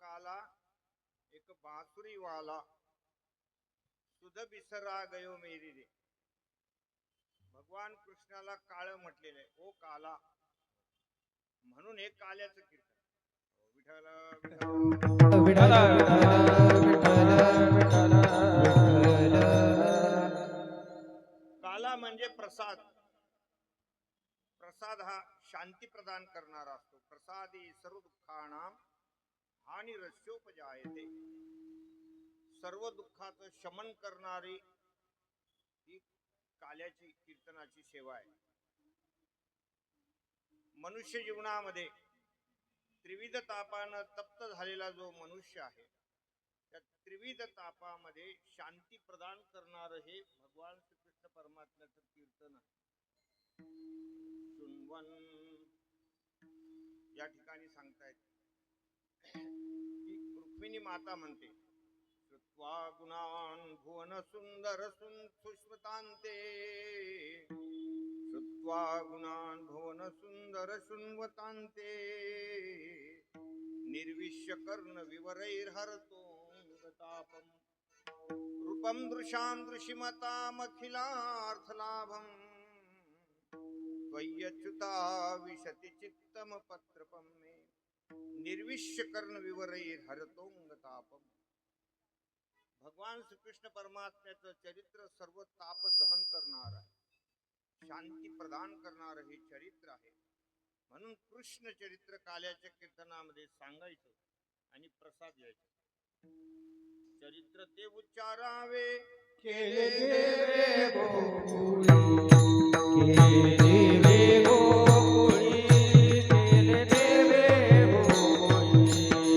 काला एक बासुरी वाला सुध बिसरा गयो मेरी रे. भगवान कृष्णाला काळ म्हटलेलं आहे, ओ काला, म्हणून हे काल्याचं कीर्तन. विठ्ठल विठ्ठल विठ्ठल विठ्ठल विठ्ठल विठ्ठल. काला म्हणजे प्रसाद. प्रसाद हा शांती प्रदान करणारा असतो. प्रसादी सर्व दुःखानां हानी रस्योपजायते. सर्व दुःखाचं शमन करणारी ही काल्याची कीर्तनाची सेवा आहे. मनुष्य जीवनामध्ये त्रिविध तापानं तप्त झालेला जो मनुष्य आहे, त्या त्रिविध तापामध्ये शांती प्रदान करणार हे भगवान श्रीकृष्ण परमात्म्याचं कीर्तन आहे. सुनवन या ठिकाणी सांगतायत की रुक्मिणी माता म्हणते, श्रुत्वा गुणान् भुवन सुंदर सुष्मतान्ते. श्रुत्वा गुणान् भुवन सुंदर सुन्वतान्ते. निर्विश्य कर्ण विवरैर्हरतो तापम. रूपम दृशां दृशिमतामखिलार्थलाभम. त्वय्यच्युता विशति चित्तम पत्रपम मे. निर्विश्य कर्ण विवरैर्हरतोंग तापम. भगवान श्रीकृष्ण परमात्म्याचं चरित्र सर्व ताप दहन करणार आहे, शांती प्रदान करणार हे चरित्र आहे. म्हणून कृष्ण चरित्र काल्याच्या कीर्तनामध्ये सांगायचं आणि प्रसाद घ्यायचा. चरित्र ते उच्चारावे केले देवे गोकुळी, केले देवे गोकुळी, केले देवे गोकुळी.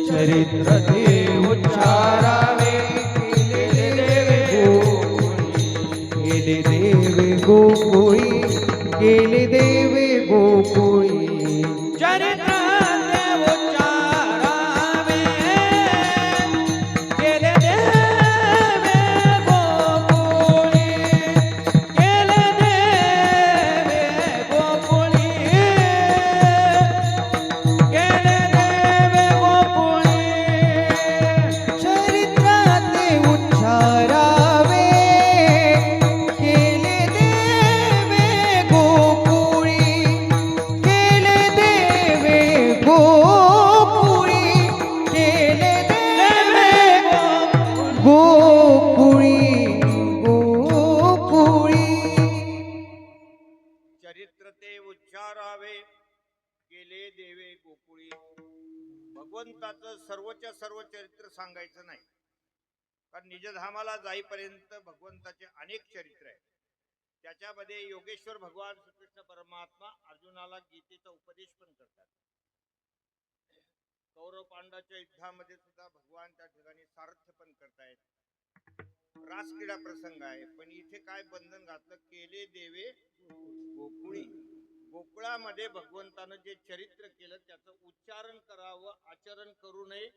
चरित्र ते उच्चारावे, केले देवे गोकुळी, केले देवे गोकुळी, केले देवे गोकुळी. चरित्र ते उच्चारावे, केले देवे गोकुळी, केले देवे गोकुळी, केले देवे गोकुळी. चरित्र ते उच्चारावे, केले देवे गोकुळी, केले देवे गोकुळी, केले देवे गोकुळी, गोकुळी. चरित्र ते उच्चारावे, केले देवे गोकुळी. भगवंताचं सर्वच्या सर्व चरित्र सांगायचं नाही, कारण निजधामाला जाईपर्यंत भगवंताचे अनेक चरित्र आहेत. त्याच्यामध्ये योगेश्वर भगवान श्रीकृष्ण परमात्मा अर्जुनाला गीतेचा उपदेश पण करतात. कौरव पांडवाच्या युद्धामध्ये सुद्धा भगवान त्या ठिकाणी सारथ्य पण करतायत. रासक्रीडा प्रसंग आहे, पण इथे काय बंधन घातलं, केले देवे गोकुळी. गोकुळामध्ये भगवंतानं जे चरित्र केलं त्याचं उच्चारण करावं, आचरण करू नये,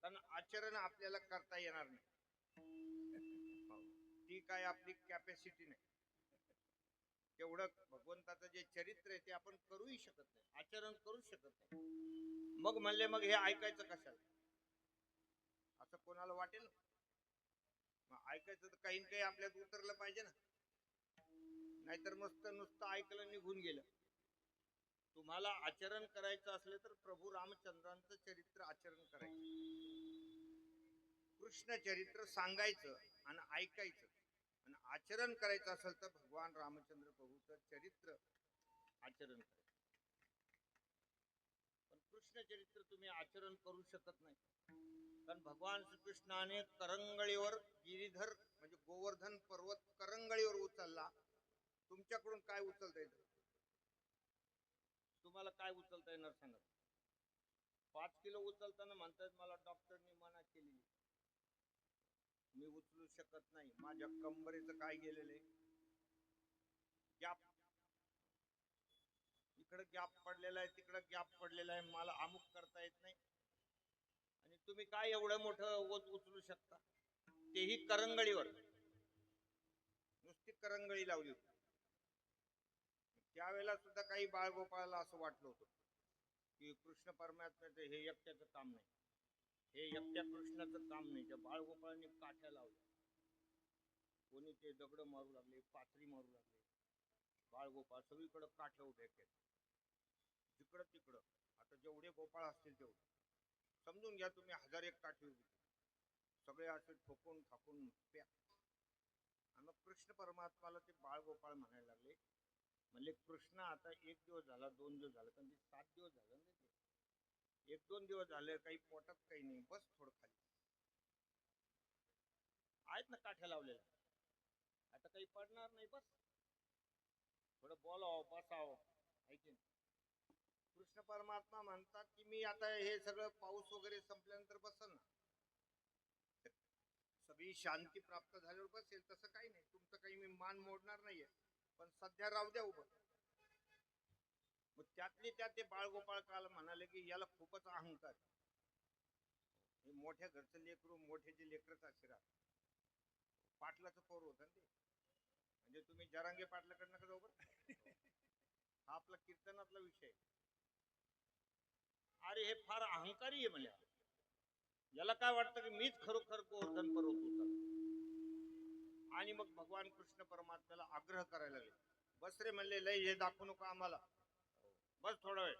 कारण आचरण आपल्याला करता येणार नाही. ती काय आपली कॅपॅसिटी नाही. तेवढं भगवंताचं जे चरित्र आहे ते आपण करूही शकत नाही, आचरण करू शकत नाही. मग म्हणले, मग हे ऐकायचं कशाला, असं कोणाला वाटेल? मग ऐकायचं तर काही काही आपल्यात उतरलं पाहिजे ना, नाहीतर मस्त नुसतं ऐकलं निघून गेलं. तुम्हाला आचरण करायचं असलं तर प्रभू रामचंद्रांचं चरित्र आचरण करायचं, कृष्ण चरित्र सांगायचं आणि ऐकायचं. आणि आचरण करायचं असेल तर भगवान रामचंद्र प्रभूचं चरित्र आचरण करायचं. पण कृष्ण चरित्र तुम्ही आचरण करू शकत नाही, कारण भगवान श्रीकृष्णाने करंगळीवर गिरीधर म्हणजे गोवर्धन पर्वत करंगळीवर उचलला. तुमच्याकडून काय उचलता येतं? तुम्हाला काय उचलता येणार सांगा? 5 किलो उचलताना म्हणतात मला डॉक्टरनी मना केली, मी उचलू शकत नाही, माझ्या कंबरेचं काय गेलेलं आहे, गॅप, इकडे गॅप पडलेला आहे, तिकडे गॅप पडलेला आहे, मला अमुक करता येत नाही. आणि तुम्ही काय एवढं मोठं उचलू शकता? तेही करंगळीवर, नुसती करंगळी लावली होती. त्यावेळेला सुद्धा काही बाळगोपाळाला असं वाटलं होतं की कृष्ण परमात्म्याचं हे एकट्याचं काम नाही, हे एकट्या कृष्णाचं काम नाही, त्या बाळगोपाळांनी काठ्या लावल्या. कोणी ते दगड मारू लागले, पाथरी मारू लागले. बाळगोपाळ सगळीकडे काठ्या उभ्या केल्या, जिकडं तिकडं. आता जेवढे गोपाळ असतील तेवढे समजून घ्या तुम्ही 1001 काठी उभी केली. सगळे असे ठोकून ठाकून प्या. आणि मग कृष्ण परमात्माला ते बाळगोपाळ म्हणायला लागले. म्हणले कृष्ण आता 1 दिवस झाला, 2 दिवस झाला, कारण 7 दिवस झाले ना ते. 1-2 दिवस झाले, काही पोटात काही नाही, बस थोडं खाली. आहेत ना काठ्या लावलेल्या, आता काही पडणार नाही, बस थोडं बोलावं बसावं, आहे की नाही. कृष्ण परमात्मा म्हणतात की मी आता हे सगळं पाऊस वगैरे संपल्यानंतर बसल ना, सगळी शांती प्राप्त झाल्यावर बसेल, तसं काही नाही, तुमचं काही मी मान मोडणार नाहीये, पण सध्या राहू द्या उभं. मग त्यातली त्यात ते बाळगोपाळ काल म्हणाले की याला खूपच अहंकार. हे मोठ्या घरचं लेकरू, मोठे जे लेकरच असे राहतात. पाटलाचं पोर होतं ते, म्हणजे तुम्ही जरांगे पाटलाकडनं का जाऊ बरं. हा आपला कीर्तनातला विषय. अरे हे फार अहंकारी आहे म्हणल्या. याला काय वाटतं की मीच खरोखर गोवर्धन पर्वत उचलला. आणि मग भगवान कृष्ण परमात्म्याला आग्रह करायला लागले, बस रे म्हणले, लय हे दाखवू नको आम्हाला, बस थोडा वेळ.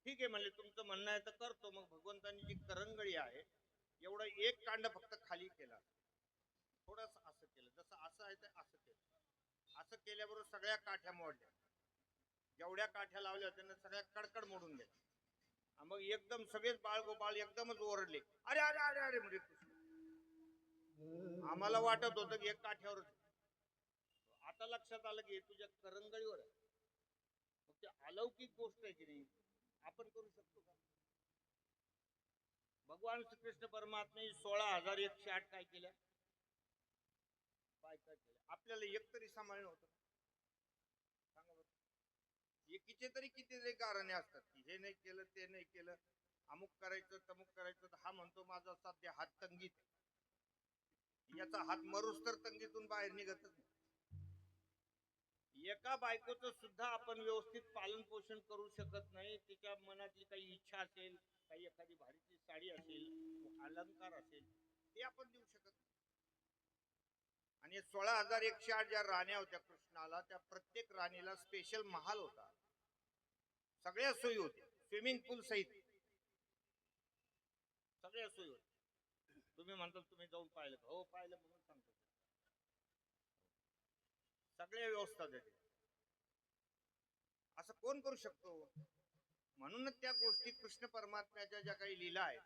ठीक आहे म्हणले, तुमचं म्हणणं आहे तर करतो. मग भगवंतांनी जी करंगळी आहे एवढा एक कांड फक्त खाली केला, थोडस असं केलं, जसं असं आहे ते असं केलं. असं केल्याबरोबर सगळ्या काठ्या मोडल्या. जेवढ्या काठ्या लावल्या होत्या त्यांना सगळ्या कडकड मोडून गेल्या. मग एकदम सगळेच बाळगोपाळ एकदमच ओरडले, अरे अरे अरे अरे म्हणजे आम्हाला वाटत होतं की एक काठ्यावरच. आता लक्षात आलं की तुझ्या करंगळीवर आहे. मग ते अलौकिक गोष्ट आहे की नाही, आपण करू शकतो का. भगवान श्रीकृष्ण परमात्मे 16,108 काय केल्या, काय काय केल्या. आपल्याला एक तरी सांभाळणं होतं, सांगा बरं. एकीचे तरी किती कारणे असतात की हे नाही केलं, ते नाही केलं, अमुक करायचं तमुक करायचं. हा म्हणतो माझा सध्या हात तंगीत, याचा हात मरूस तर तंगीतून बाहेर निघतच नाही. एका बायकोचं सुद्धा आपण व्यवस्थित पालन पोषण करू शकत नाही. तिच्या मनातली काही इच्छा असेल, काही एखादी भारीची साडी असेल, अलंकार असेल, ते आपण देऊ शकत नाही. आणि 16,108 ज्या राण्या होत्या कृष्णाला, त्या प्रत्येक राणीला स्पेशल महाल होता, सगळ्या सोयी होत्या, स्विमिंग पूल सहित सगळ्या सोयी होत्या. तुम्ही म्हणता तुम्ही जाऊन पाहिलं का, हो पाहिलं म्हणून सांगतो, सगळ्या व्यवस्था देते. असं कोण करू शकतो. म्हणूनच त्या गोष्टी कृष्ण परमात्म्याच्या ज्या काही लीला आहेत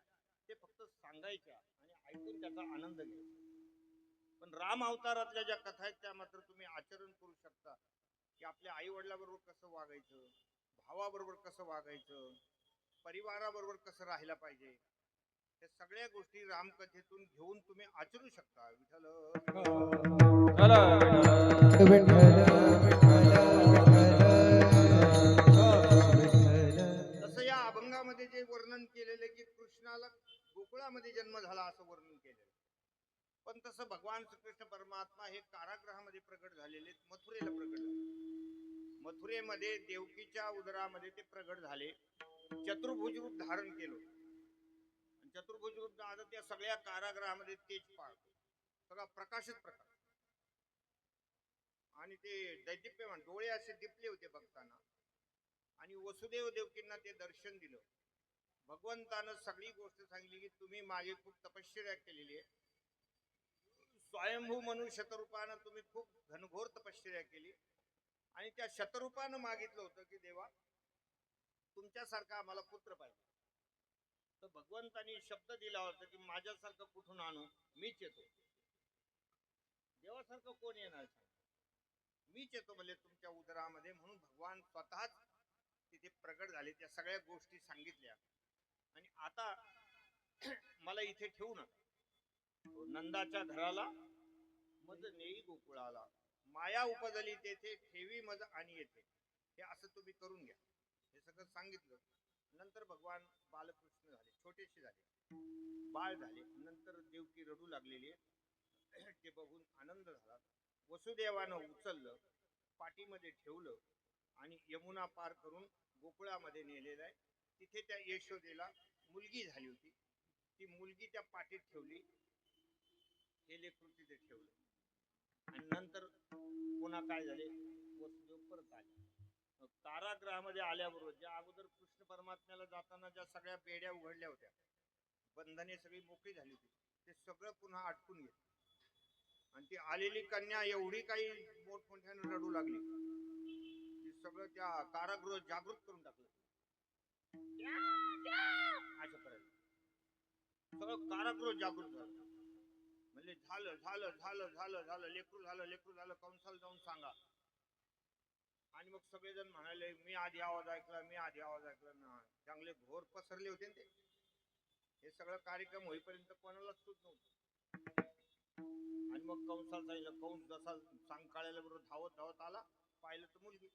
ते फक्त सांगायच्या आणि ऐकून त्याचा आनंद घ्यायचा. पण राम अवतारातल्या ज्या कथा आहेत त्या मात्र तुम्ही आचरण करू शकता, की आपल्या आई वडिलाबरोबर कसं वागायचं, भावाबरोबर कसं वागायचं, परिवाराबरोबर कसं राहायला पाहिजे, त्या सगळ्या गोष्टी रामकथेतून घेऊन तुम्ही आचरू शकता. विठ्ठल तसं या अभंगामध्ये जे वर्णन केलेले की कृष्णाला गोकुळामध्ये जन्म झाला असं वर्णन केलेलं. पण तसं भगवान श्रीकृष्ण परमात्मा हे कारागृहामध्ये प्रगट झालेले, मथुरेला प्रगट झाले. मथुरेमध्ये देवकीच्या उदरामध्ये ते प्रगट झाले, चतुर्भुज रूप धारण केलं. चतुर्भुज रूप आता त्या सगळ्या कारागृहामध्ये तेज पाळतो, सगळा प्रकाशच प्रकाश. आणि ते दैदिप्यमान डोळे असे दिपले होते बघताना. आणि वसुदेव देवकींना ते दर्शन दिलं. भगवंतानं सगळी गोष्ट सांगितली की तुम्ही मागे खूप तपश्चर्या केलेली आहे, स्वयंभू मनु शतरूपानं तुम्ही खूप घनघोर तपश्चर्या केली, आणि त्या शतरूपानं मागितलं होतं की देवा तुमच्यासारखा आम्हाला पुत्र पाहिजे. तर भगवंतानी शब्द दिला होता की माझ्यासारखं कुठून आणू, मीच येतो. देवासारखं कोण येणार, मीच येतो म्हणजे तुमच्या उदरामध्ये. म्हणून भगवान स्वतःच तिथे प्रगट झाले, त्या सगळ्या गोष्टी सांगितल्या. आणि आता मला इथे ठेवू नका, नंदाच्या घराला मज नेई गोकुळाला, माया उपजली तेथे ठेवी मज आणि येथे, हे असं तुम्ही करून घ्या. हे सगळं सांगितलं. नंतर भगवान बालकृष्ण झाले, छोटेसे झाले, बाळ झाले. नंतर देवकी रडू लागलेली आहे, ते बघून आनंद झाला. वसुदेवानं उचललं, पाठीमध्ये ठेवलं आणि यमुना पार करून गोकुळामध्ये नेलेलं आहे. तिथे त्या यशोदेला मुलगी झाली होती. ती मुलगी त्या पाठीत ठेवली, हे लेकरू तिथे ठेवलं. आणि नंतर पुन्हा काय झाले, वसुदेव परत आले. कारागृहामध्ये आल्याबरोबर ज्या अगोदर कृष्ण परमात्म्याला जाताना ज्या सगळ्या बेड्या उघडल्या होत्या, बंधने सगळी मोकळी झाली होती, ते सगळं पुन्हा अटकून गेलं. आणि ती आलेली कन्या एवढी काही मोठमोठ्याने रडू लागली, ती सगळं त्या कारागृह जागृत करून टाकलं. असं करायचं, सगळं कारागृह जागृत झालं. म्हणजे झालं झालं झालं झालं झालं, लेकरू झालं लेकरू झालं, कंसाला जाऊन सांगा. आणि मग सगळेजण म्हणाले, मी आधी आवाज ऐकला, मी आधी आवाज ऐकला ना. चांगले घोर पसरले होते ना ते. हे सगळं कार्यक्रम होईपर्यंत कोणालाच सुट नव्हतं. आणि मग कंसाला सांगितलं. कंस जसा सांग काढायला बरोबर धावत धावत आला, पाहिलं तर मुलगी.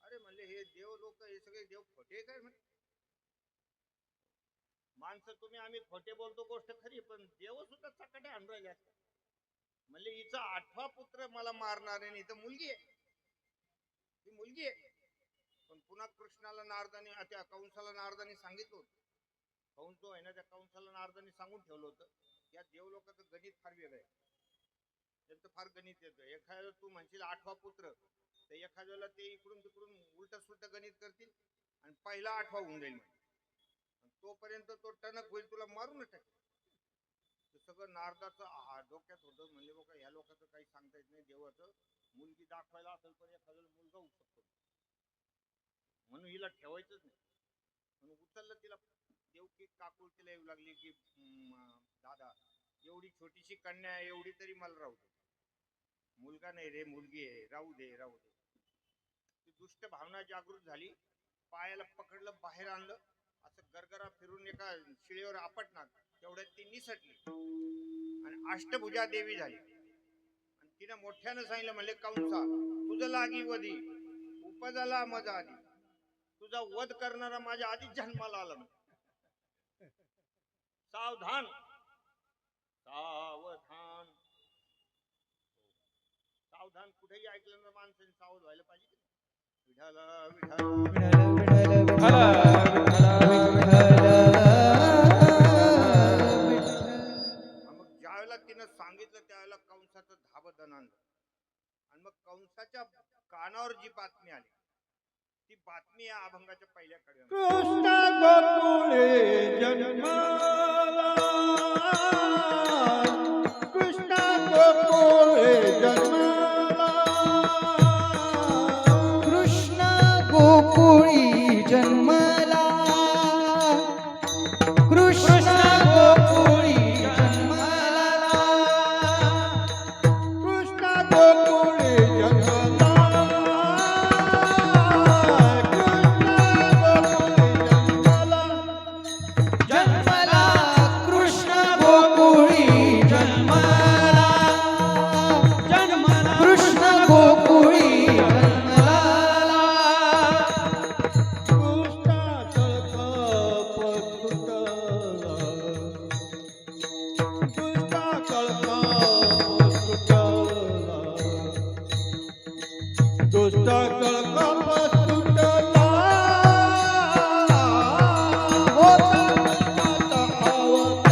अरे म्हणले, हे देव लोक, हे सगळे देव खोटे काय म्हणे. माणसं तुम्ही आम्ही खोटे बोलतो, गोष्ट खरी, पण देव सुद्धा चकाटे आणून राहिले असतात. म्हणले, हिचा 8वा पुत्र मला मारणार आहे, इथं मुलगी आहे, ही मुलगी आहे. पण पुन्हा कृष्णाला नारदाने, त्या कंसाला नारदाने सांगितलं होतं. कंस जो आहे ना, त्या कंसाला नारदाने सांगून ठेवलं होतं, या देव लोकांचं गणित फार वेगळं आहे. त्यांचं फार गणित येतं. एखाद्या तू म्हणशील 8वा पुत्र, तर एखाद्याला ते इकडून तिकडून उलट सुलट गणित करतील आणि पहिला 8वा होऊन जाईल. तोपर्यंत तो टणक होईल, तुला मारूनच टाकेल. सगळं नारदाचं डोक्यात होतं. म्हणजे बघा, ह्या लोकांचं काही सांगता येत नाही. देवाचं मुलगी दाखवायला असेल पण एखाद्याला मुलगा होऊ शकतो, म्हणून हिला ठेवायचंच नाही. म्हणून उचललं तिला. देवकी काकूळ तिला येऊ लागली की, दादा एवढी छोटीशी कन्या आहे, एवढी तरी मला राहू दे. मुलगा नाही रे, मुलगी आहे, राहू दे राहू दे. ती दुष्ट भावना जागृत झाली. पायाला पकडलं, बाहेर आणलं, असं गरगरा फिरून एका शिळेवर आपटणार, तेवढ्यात ती निसटली आणि अष्टभुजा देवी झाली. आणि तिने मोठ्यानं सांगितलं, म्हणले, कंसा तुझं लागी वधी, उपजाला मजा आली, तुझा वध करणारा माझ्या आधीच जन्माला आला. सावधान सावधान सावधान. कुठेही ऐकलं ना माणसाने सावध व्हायला पाहिजे. विठाला विठाला मग ज्यावेळेला तिनं सांगितलं त्यावेळेला कंसाचं धाबदन आणलं. आणि मग कंसाच्या कानावर जी बातमी आली, ती बातमी या अभंगाच्या पहिल्या कडे. कृष्ण गोकुळे जन्माला, कृष्ण गोकुळे जन्माला, कृष्ण गोकुळी जन्माला, कृष्ण गोकुळी जन्माला, कृष्ण गोकुळी जन्माला, जन्माला कृष्ण गोकुळी जन्माला, जन्माला कृष्ण गोकुळी जन्माला, दुष्टा कळकाप सुटला, होता कृष्णाचा अवतार, होता कृष्णाचा अवतार.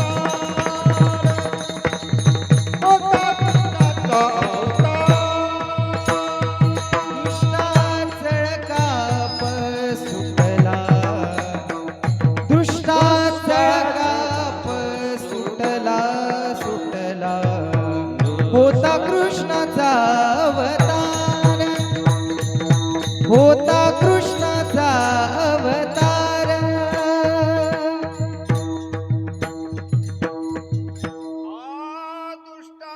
दुष्टा चळकाप सुटला, दुष्टा चळकाप सुटला, सुटला, होता कृष्णाचा अवतार, होता कृष्णाचा अवतार. दुष्टा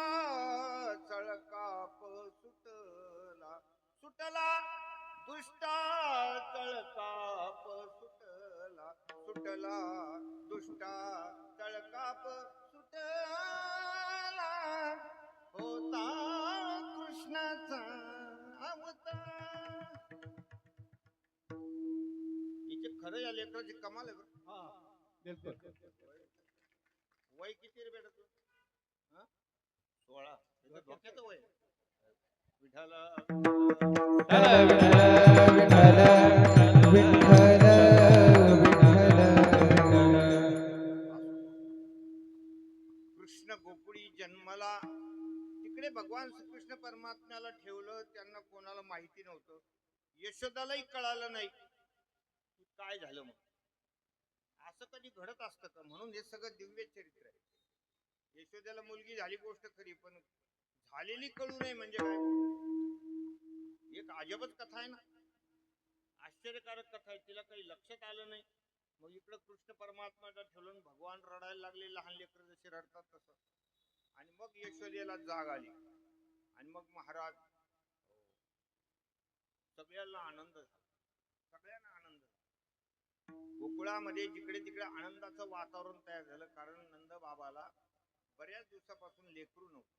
चळकाप सुटला, सुटला, दुष्टा चळकाप सुटला, सुटला, दुष्टा चळकाप सुटला, होता कृष्णाचा अवतार. हिचे खरं या लेकराची कमाल आहे बरं. वय किती रे बेटा तू? 16. त्याचं डोक्याचं वय. विठाला विठ्ठल विठ्ठल विठ्ठल. श्रीकृष्ण परमात्म्याला ठेवलं, त्यांना कोणाला माहिती नव्हतं. यशोदालाही कळालं नाही की काय झालं. मग असं कधी घडत असतं का? म्हणून हे सगळं दिव्य चरित्र आहे. यशोदाला मुलगी झाली गोष्ट खरी, पण झालेली कळू नये म्हणजे काय? एक अजबच कथा आहे ना, आश्चर्यकारक कथा आहे. तिला काही लक्षात आलं नाही. मग इकडं कृष्ण परमात्म्याला ठेवलं, भगवान रडायला लागले, लहान लेकर जसे रडतात तसं. आणि मग यशोदेला जाग आली आणि मग महाराज सगळ्यांना आनंद झाला. सगळ्यांना आनंद झाला. गोकुळामध्ये जिकडे तिकडे आनंदाचं वातावरण तयार झालं, कारण नंद बाबाला बऱ्याच दिवसापासून लेकरू नव्हतं.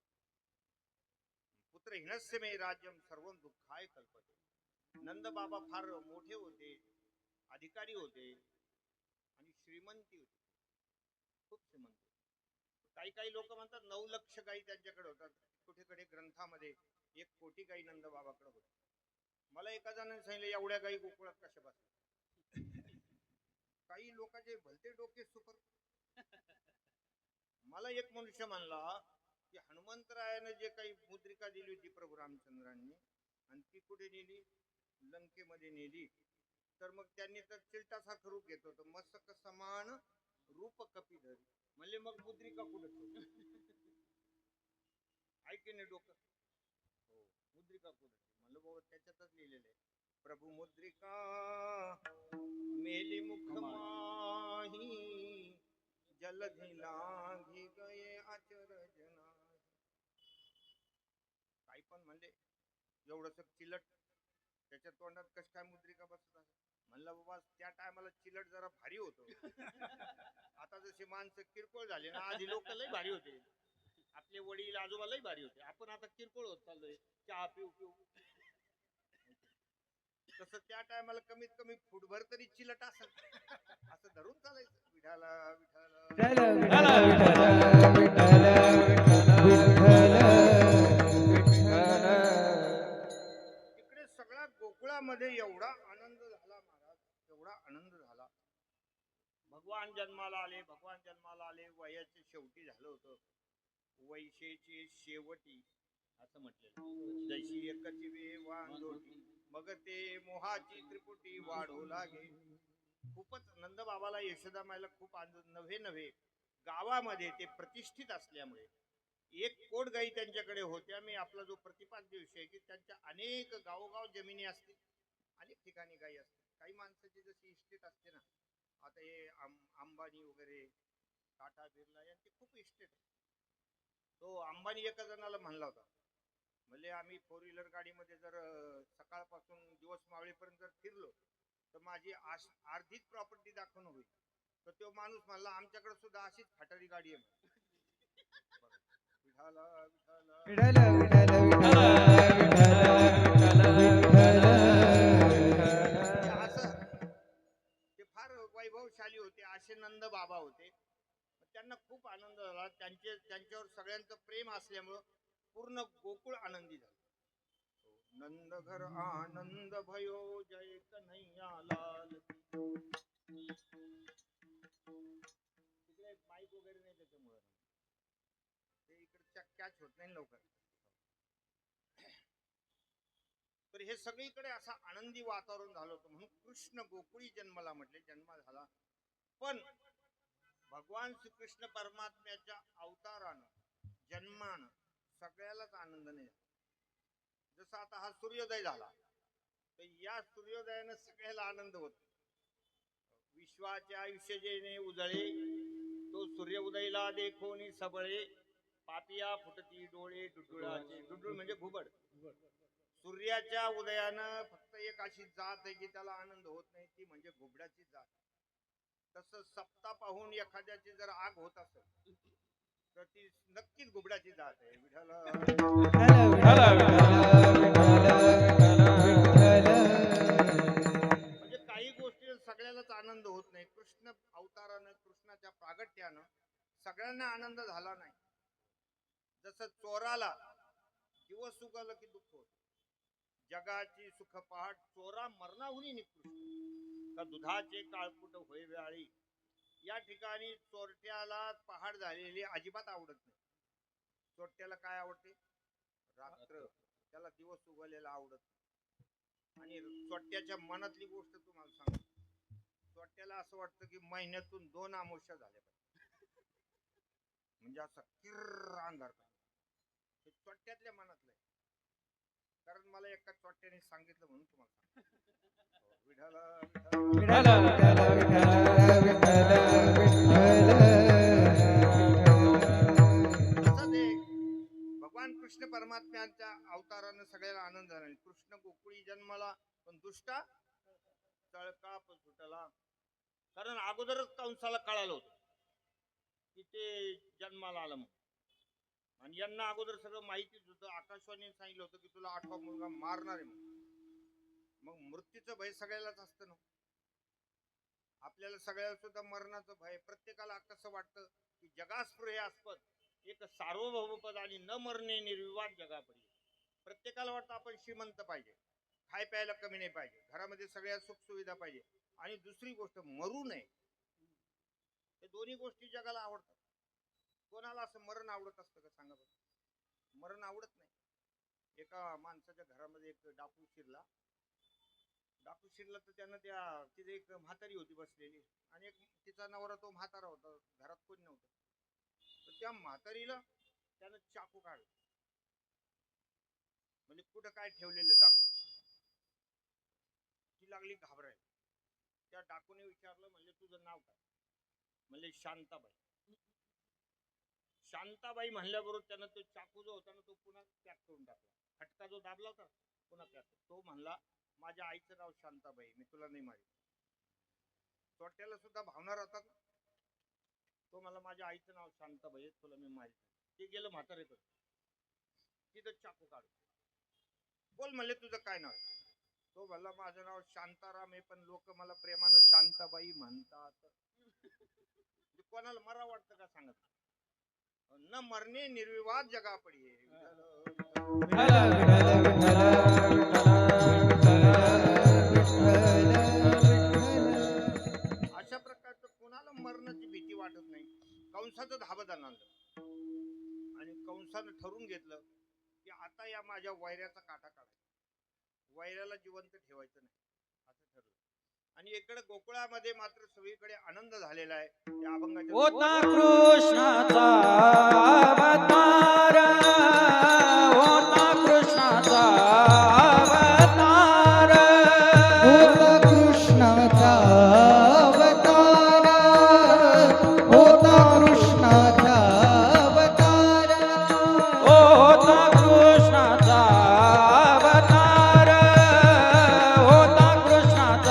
पुत्र हिनस्य मे राज्यम सर्व दुःखाय कल्पते. नंद बाबा फार मोठे होते, अधिकारी होते आणि श्रीमंती होती, खूप श्रीमंत. काही काही लोक म्हणतात 9 लक्ष गायी त्यांच्याकडे होतात. कुठेकडे ग्रंथामध्ये 1 कोटी गायी नंद बाबाकडे होत्या. मला एका जणांनी सांगितलं एवढ्या गायी गोकुळात कशा बसल्या. काही लोकांचे भलते डोके सुपर. मला एक मनुष्य म्हणला की हनुमंतरायाने जे काही मुद्रिका दिली होती प्रभू रामचंद्रांनी, आणि ती कुठे नेली? लंकेमध्ये नेली. तर मग त्यांनी तर चिलटासारखं रूप घेत होतं, मस्तक समान रूप कपिधर. म्हणले मग मुद्रिका कुठे ठेवली? ऐके नाही डोकं. हो, मुद्रिका कुठे? म्हणलं बाबा त्याच्यातच लिहिलेलं आहे, प्रभू मुद्रिका मेली मुख माही, जलधी लागी गये अचरज नाही. काही पण म्हणले, एवढंस चिलट त्याच्या तोंडात कस काय मुद्रिका बसत आहे? म्हणलं बाबा त्या टायमाला चिलट जरा भारी होतो. आता जसे माणसं किरकोळ झाले ना, आधी लोक लय भारी होते, आपले वडील आजोबा लय भारी होते. आपण आता किरकोळ होत चाललोय, चहा पिऊ पिऊ. तसं त्या टायमाला कमीत कमी फुटभर तरी चिलट असेल, असं धरून चालायचं. विठाला विठाला विठ्ठल विठ्ठल विठ्ठल विठ्ठल. तिकडे सगळ्या गोकुळामध्ये एवढा आनंद झाला महाराज, एवढा आनंद झाला. भगवान जन्माला आले, भगवान जन्माला आले. वयाचे शेवटी झालं होतं, वैशेचे शेवटी असं म्हटलेलं. जैशी एकची वेवांदोटी, मग ते मोहाची त्रिपुटी वाढू लागे. खूपच नंद बाबाला यशोदा मायला खूप आनंद. नव्हे नव्हे गावामध्ये ते प्रतिष्ठित असल्यामुळे 1 कोट गायी त्यांच्याकडे होत्या. मी आपला जो प्रतिपाद्य विषय की त्यांच्या अनेक गावोगाव जमिनी असतील, अनेक ठिकाणी गायी असतील. काही माणसाची जशी इस्टेट असते ना, आता हे अंबानी वगैरे, टाटा बिर्ला यांची खूप इस्टेट आहे. तो अंबानी एका जणाला म्हणला होता, म्हणजे आम्ही 4 व्हीलर गाडीमध्ये जर सकाळपासून दिवस मावळेपर्यंत जर फिरलो तर माझी अर्धीच प्रॉपर्टी दाखवणं होईल. तर तो माणूस म्हणला आमच्याकडे सुद्धा अशीच खटारी गाडी आहे. विठाला विठाला विठ्ठल विठ्ठल विठ्ठल विठ्ठल विठ्ठल. असं ते फार वैभवशाली होते. असे नंद बाबा होते. त्यांना खूप आनंद झाला. त्यांच्यावर सगळ्यांचं प्रेम असल्यामुळं पूर्ण गोकुळ आनंदी झालं. नंद घर आनंद भयो, जय कन्हैया लाल. तिकडे माईक वगैरे नाही त्याच्यामुळे ते इकडे कॅच होत नाही लवकर. तर हे सगळीकडे असं आनंदी वातावरण झालं होतं. म्हणून कृष्ण गोकुळी जन्माला म्हटले, जन्म झाला. पण भगवान श्रीकृष्ण परमात्म्याच्या अवतारानं, जन्मानं सगळ्यालाच आनंद नाही झाला. जसं आता हा सूर्योदय झाला, तर या सूर्योदयानं सगळ्याला आनंद होतो. विश्वाचे आयुष्य जेणे उजळे, तो सूर्य उदयला देखोनी सबळे. पापिया फुटती डोळे डुडुळाचे. डुडुळ म्हणजे घुबड. सूर्याच्या उदयानं फक्त एक अशी जात आहे की त्याला आनंद होत नाही, ती म्हणजे घुबडाची जात. तसं सप्ता पाहून एखाद्याची जर आग होत असेल तर ती नक्कीच घुबडाची जात आहे. विठाला म्हणजे काही गोष्टी सगळ्यालाच आनंद होत नाही. कृष्ण अवतारानं, कृष्णाच्या प्रागट्यानं सगळ्यांना आनंद झाला नाही. जसं चोराला दिवस उगवलं की दुःख होत. जगाची सुख पहाट चोरा मरणाहुनी निकृष्ट, का दुधाचे काळपुट होय व्याळी. या ठिकाणी चोरट्याला पहाट झालेली अजिबात आवडत नाही. चोरट्याला काय आवडते? रात्र त्याला दिवस उगवलेला आवडत नाही. आणि चोट्याच्या मनातली गोष्ट तुम्हाला सांगतो, चोट्याला असं वाटतं की महिन्यातून 2 अमावस्या झाल्या पाहिजे, म्हणजे असा किर्र अंधार हे चोट्यातल्या मनातलं आहे. कारण मला एका चोट्याने सांगितलं म्हणून तुम्हाला सांगतो. विठाला विठ्ठल विठ्ठल विठ्ठल तसंच हे भगवान कृष्ण परमात्म्यांच्या अवतारानं सगळ्याला आनंद झाला. कृष्ण गोकुळी जन्माला पण दुष्टा तळका पण सुटला. कारण अगोदरच कंसाला कळालं होतं की ते जन्माला आलं म्हणून, आणि यांना अगोदर सगळं माहितीच होतं. आकाशवाणीने सांगितलं होतं की तुला 8वा मुलगा मारणार आहे म्हणून. मग मृत्यूचं भय सगळ्यालाच असतं ना. आपल्याला सगळ्याला सुद्धा मरणाचं भय. प्रत्येकाला कसं वाटतं की जगास्पृहास्पद एक सार्वभौमपद आणि न मरणे निर्विवाद जगापडी. प्रत्येकाला वाटतं आपण श्रीमंत पाहिजे, खाय प्यायला कमी नाही पाहिजे, घरामध्ये सगळ्या सुख सुविधा पाहिजे, आणि दुसरी गोष्ट मरू नये. हे दोन्ही गोष्टी जगाला आवडतात. कोणाला असं मरण आवडत असतं का सांगा बरं? मरण आवडत नाही. एका माणसाच्या घरामध्ये एक डाकू शिरला तर त्यानं तिथे एक म्हातारी होती बसलेली, आणि एक तिचा नवरा तो म्हातारा होता, घरात कोणी नव्हतं. तर त्या म्हातारीला त्यानं चाकू काढला, म्हणजे कुठं काय ठेवलेलं डाकू. ती लागली घाबरायला. त्या डाकूने विचारलं, म्हणजे तुझं नाव काय? म्हणजे शांताबाई. शांताबाई म्हणल्याबरोबर त्यानं तो चाकू जो होता ना तो पुन्हा पॅक करून टाकला. फटका जो दाबला होता पुन्हा पॅक. तो म्हणला, माझ्या आईचं नाव शांताबाई, मी तुला नाही मारित. चोट्याला सुद्धा भावना राहतात. तो मला माझ्या आईचं नाव शांताबाई, तुला मी मारित. ते गेलं म्हातारेकडे, तिथं चाकू काढ. बोल म्हणले तुझं काय नाव? तो म्हणला माझं नाव शांताराम आहे, पण लोक मला प्रेमानं शांताबाई म्हणतात. कोणाला मरा वाटतं का सांगत? न मरणे निर्विवाद जगा पडी. विठ्ठल विठ्ठल अशा प्रकारचं कोणाला मरणाची भीती वाटत नाही. कंसाचं धाबदान आणलं, आणि कंसानं ठरवून घेतलं की आता या माझ्या वैऱ्याचा काटा काढायचा, वैऱ्याला जिवंत ठेवायचं नाही, असं ठरलं. आणि इकडे गोकुळामध्ये मात्र सगळीकडे आनंद झालेला आहे. त्या अभंगाच्या होता कृष्णाचा अवतार, होता कृष्णाचा अवतार, होता कृष्णाचा अवतार, होता कृष्णाचा अवतार, होता कृष्णाचा अवतार, होता कृष्णाचा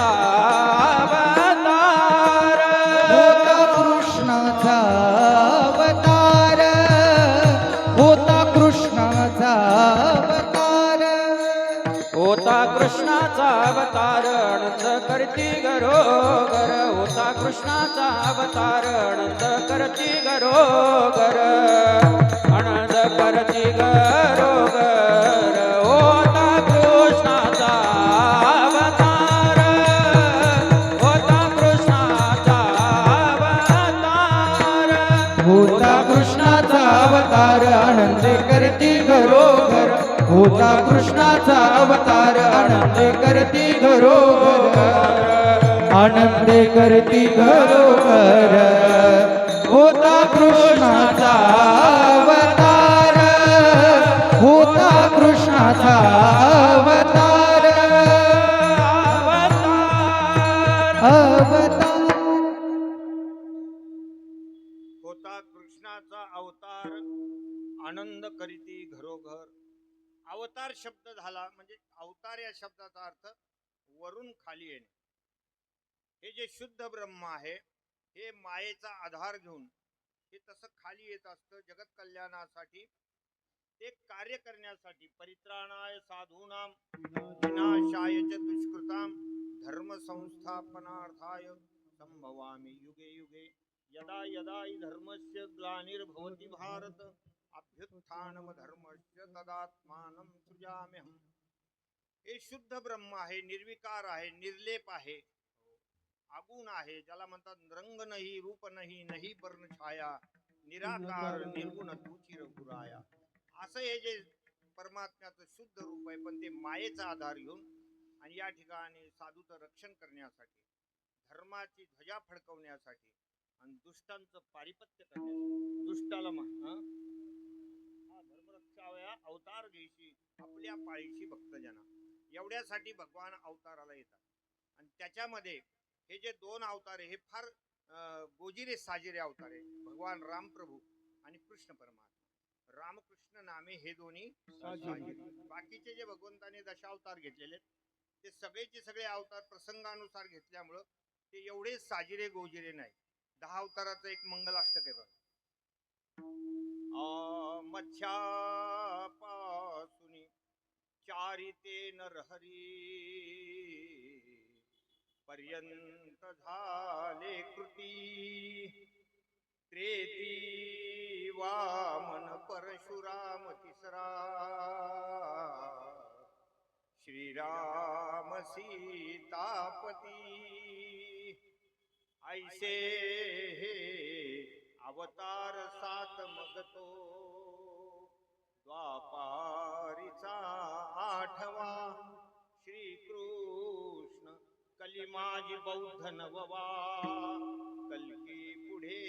अवतार, होता कृष्णाचा अवतार, होता कृष्णाचा अवतार, होता कृष्णाचा अवतार, अनंत करती घरोघर, होता कृष्णाचा अवतार, अनंत करती घरोघर, अनंत करती घरोघर, होता कृष्णाचा अवतार, होता कृष्णाचा अवतार, होता कृष्णाचा अवतार, आनंद करती घरोघर, होता कृष्णाचा अवतार, आनंद करती घरोघर, आनंद करती घरोघर, होता कृष्णाचा अवतार, होता कृष्णाचा अवतार, अवतार, होता कृष्णाचा अवतार, आनंद करीती घरोघर. अवतार शब्द झाला म्हणजे अवतार या शब्दाचा अर्थ वरून खाली येणे. हे जे शुद्ध ब्रह्म आहे हे मायेचा आधार घेऊन हे तसं खाली येत असतं जगत कल्याणासाठी, ते कार्य करण्यासाठी. परित्राणाय साधूनाम विनाशाय च दुष्कृताम धर्म संस्थापनार्थाय संभवामि युगे युगे. यदा यदा हि धर्मस्य ग्लानिर्भवति भारत अभ्युत्थानम धर्मस्य तदात्मानं सृजाम्यहम्. हे शुद्ध ब्रह्म आहे, निर्विकार आहे, निर्लेप आहे, आगुण आहे, ज्याला म्हणतात रंग नाही, रूप नाही, नाही पर्ण छाया, निराकार निर्गुण तू चिरपुराया. असं हे जे परमात्म्याचं शुद्ध रूप आहे, पण ते मायेचा आधार घेऊन आणि या ठिकाणी साधूचं रक्षण करण्यासाठी, धर्माची ध्वजा फडकवण्यासाठी आणि दुष्टांचं पारिपत्य करण्यासाठी, दुष्टाला धर्मरक्षावया अवतार घेशी आपल्या पाळीशी भक्तजना, एवढ्यासाठी भगवान अवताराला येतात. आणि त्याच्यामध्ये हे जे दोन अवतार आहे हे फार गोजिरे साजिरे अवतार आहे. भगवान रामप्रभू आणि कृष्ण परमात्मा, रामकृष्ण नामे हे दोन्ही साजिरे. बाकीचे जे भगवंताने दशावतार घेतलेले ते सगळेचे सगळे अवतार प्रसंगानुसार घेतल्यामुळं ते एवढे साजिरे गोजिरे नाही. 10 अवताराचं एक मंगलाष्टक आहे बघा. मच्छापासुनी चारिते नरहरी पर्यंत झाले कृती, त्रेती वामन परशुराम तिसरा, श्रीराम सीतापती, ऐसे हे अवतार 7 मगतो, द्वापारीचा 8वा, श्रीकृष्ण कलिमाजी बौद्ध 9वा, कलकी पुढे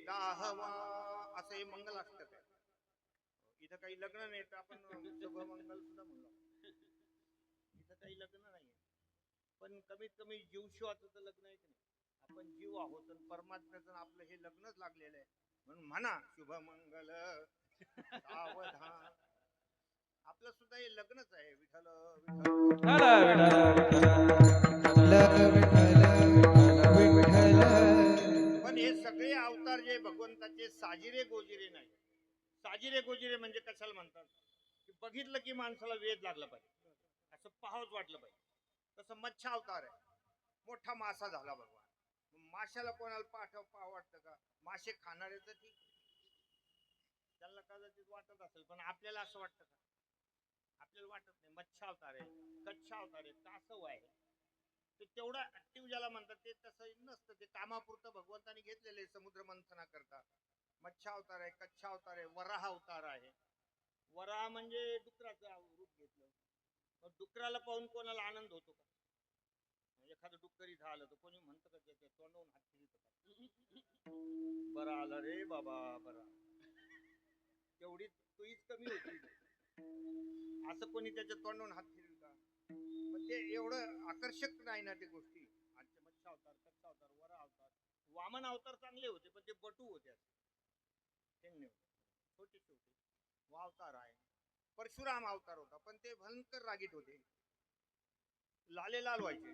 10वा. असं हे मंगलाष्टक आहे. इथं काही लग्न नाही तर आपण शुभमंगल सुद्धा म्हणलो. इथं काही लग्न नाही, पण कमीत कमी जीवशिवाचं तर लग्न आहे की नाही. आपण जीव आहोत आणि परमात्म्याचं आपलं हे लग्नच लागलेलं आहे. म्हणून म्हणा शुभमंगल सावधान. आपलं सुद्धा हे लग्नच आहे. विठ्ठल पण हे सगळे अवतार जे भगवंताचे साजिरे गोजिरे नाही. साजिरे गोजिरे म्हणजे कशाला म्हणतात की बघितलं की माणसाला वेद लागला पाहिजे, असं पाहावंच वाटलं पाहिजे. तसं मच्छा अवतार आहे. मोठा मासा झाला भगवान. माशाला कोणाला पाहावं वाटतं का? मासे खाणारेच ठीक, त्यांना कदाचित वाटत असेल, पण आपल्याला असं वाटतं का? आपल्याला वाटत नाही. मच्छा अवतार आहे, कच्छा अवतार आहे, कासव आहे. ते तेवढं ऍक्टिव्ह ज्याला म्हणतात ते तसं नसतं. ते कामापुरतं भगवंताने घेतलेले समुद्र मंथना करता. मच्छा अवतार आहे, कच्छा अवतार आहे, वराह अवतार आहे. वराह म्हणजे डुकराचं रूप घेतलं. मग डुकराला पाहून कोणाला आनंद होतो का? एखादं डुक्कर इथं आलं तर कोणी म्हणतं का त्याच्या तोंडावून हात फिरत बरं आला रे बाबा बरा, तेवढी तुईच कमी होती असं कोणी त्याच्या तोंडावून हात फिरेल का? पण ते एवढं आकर्षक नाही ना ते गोष्टी. आजचे मच्छा अवतार, कच्चा अवतार, वरा अवतार, वामन अवतार चांगले होते, पण ते बटू होते, छोटे छोटे अवतार आहे. परशुराम अवतार होता, पण ते भयंकर रागीट होते, लाले लाल व्हायचे.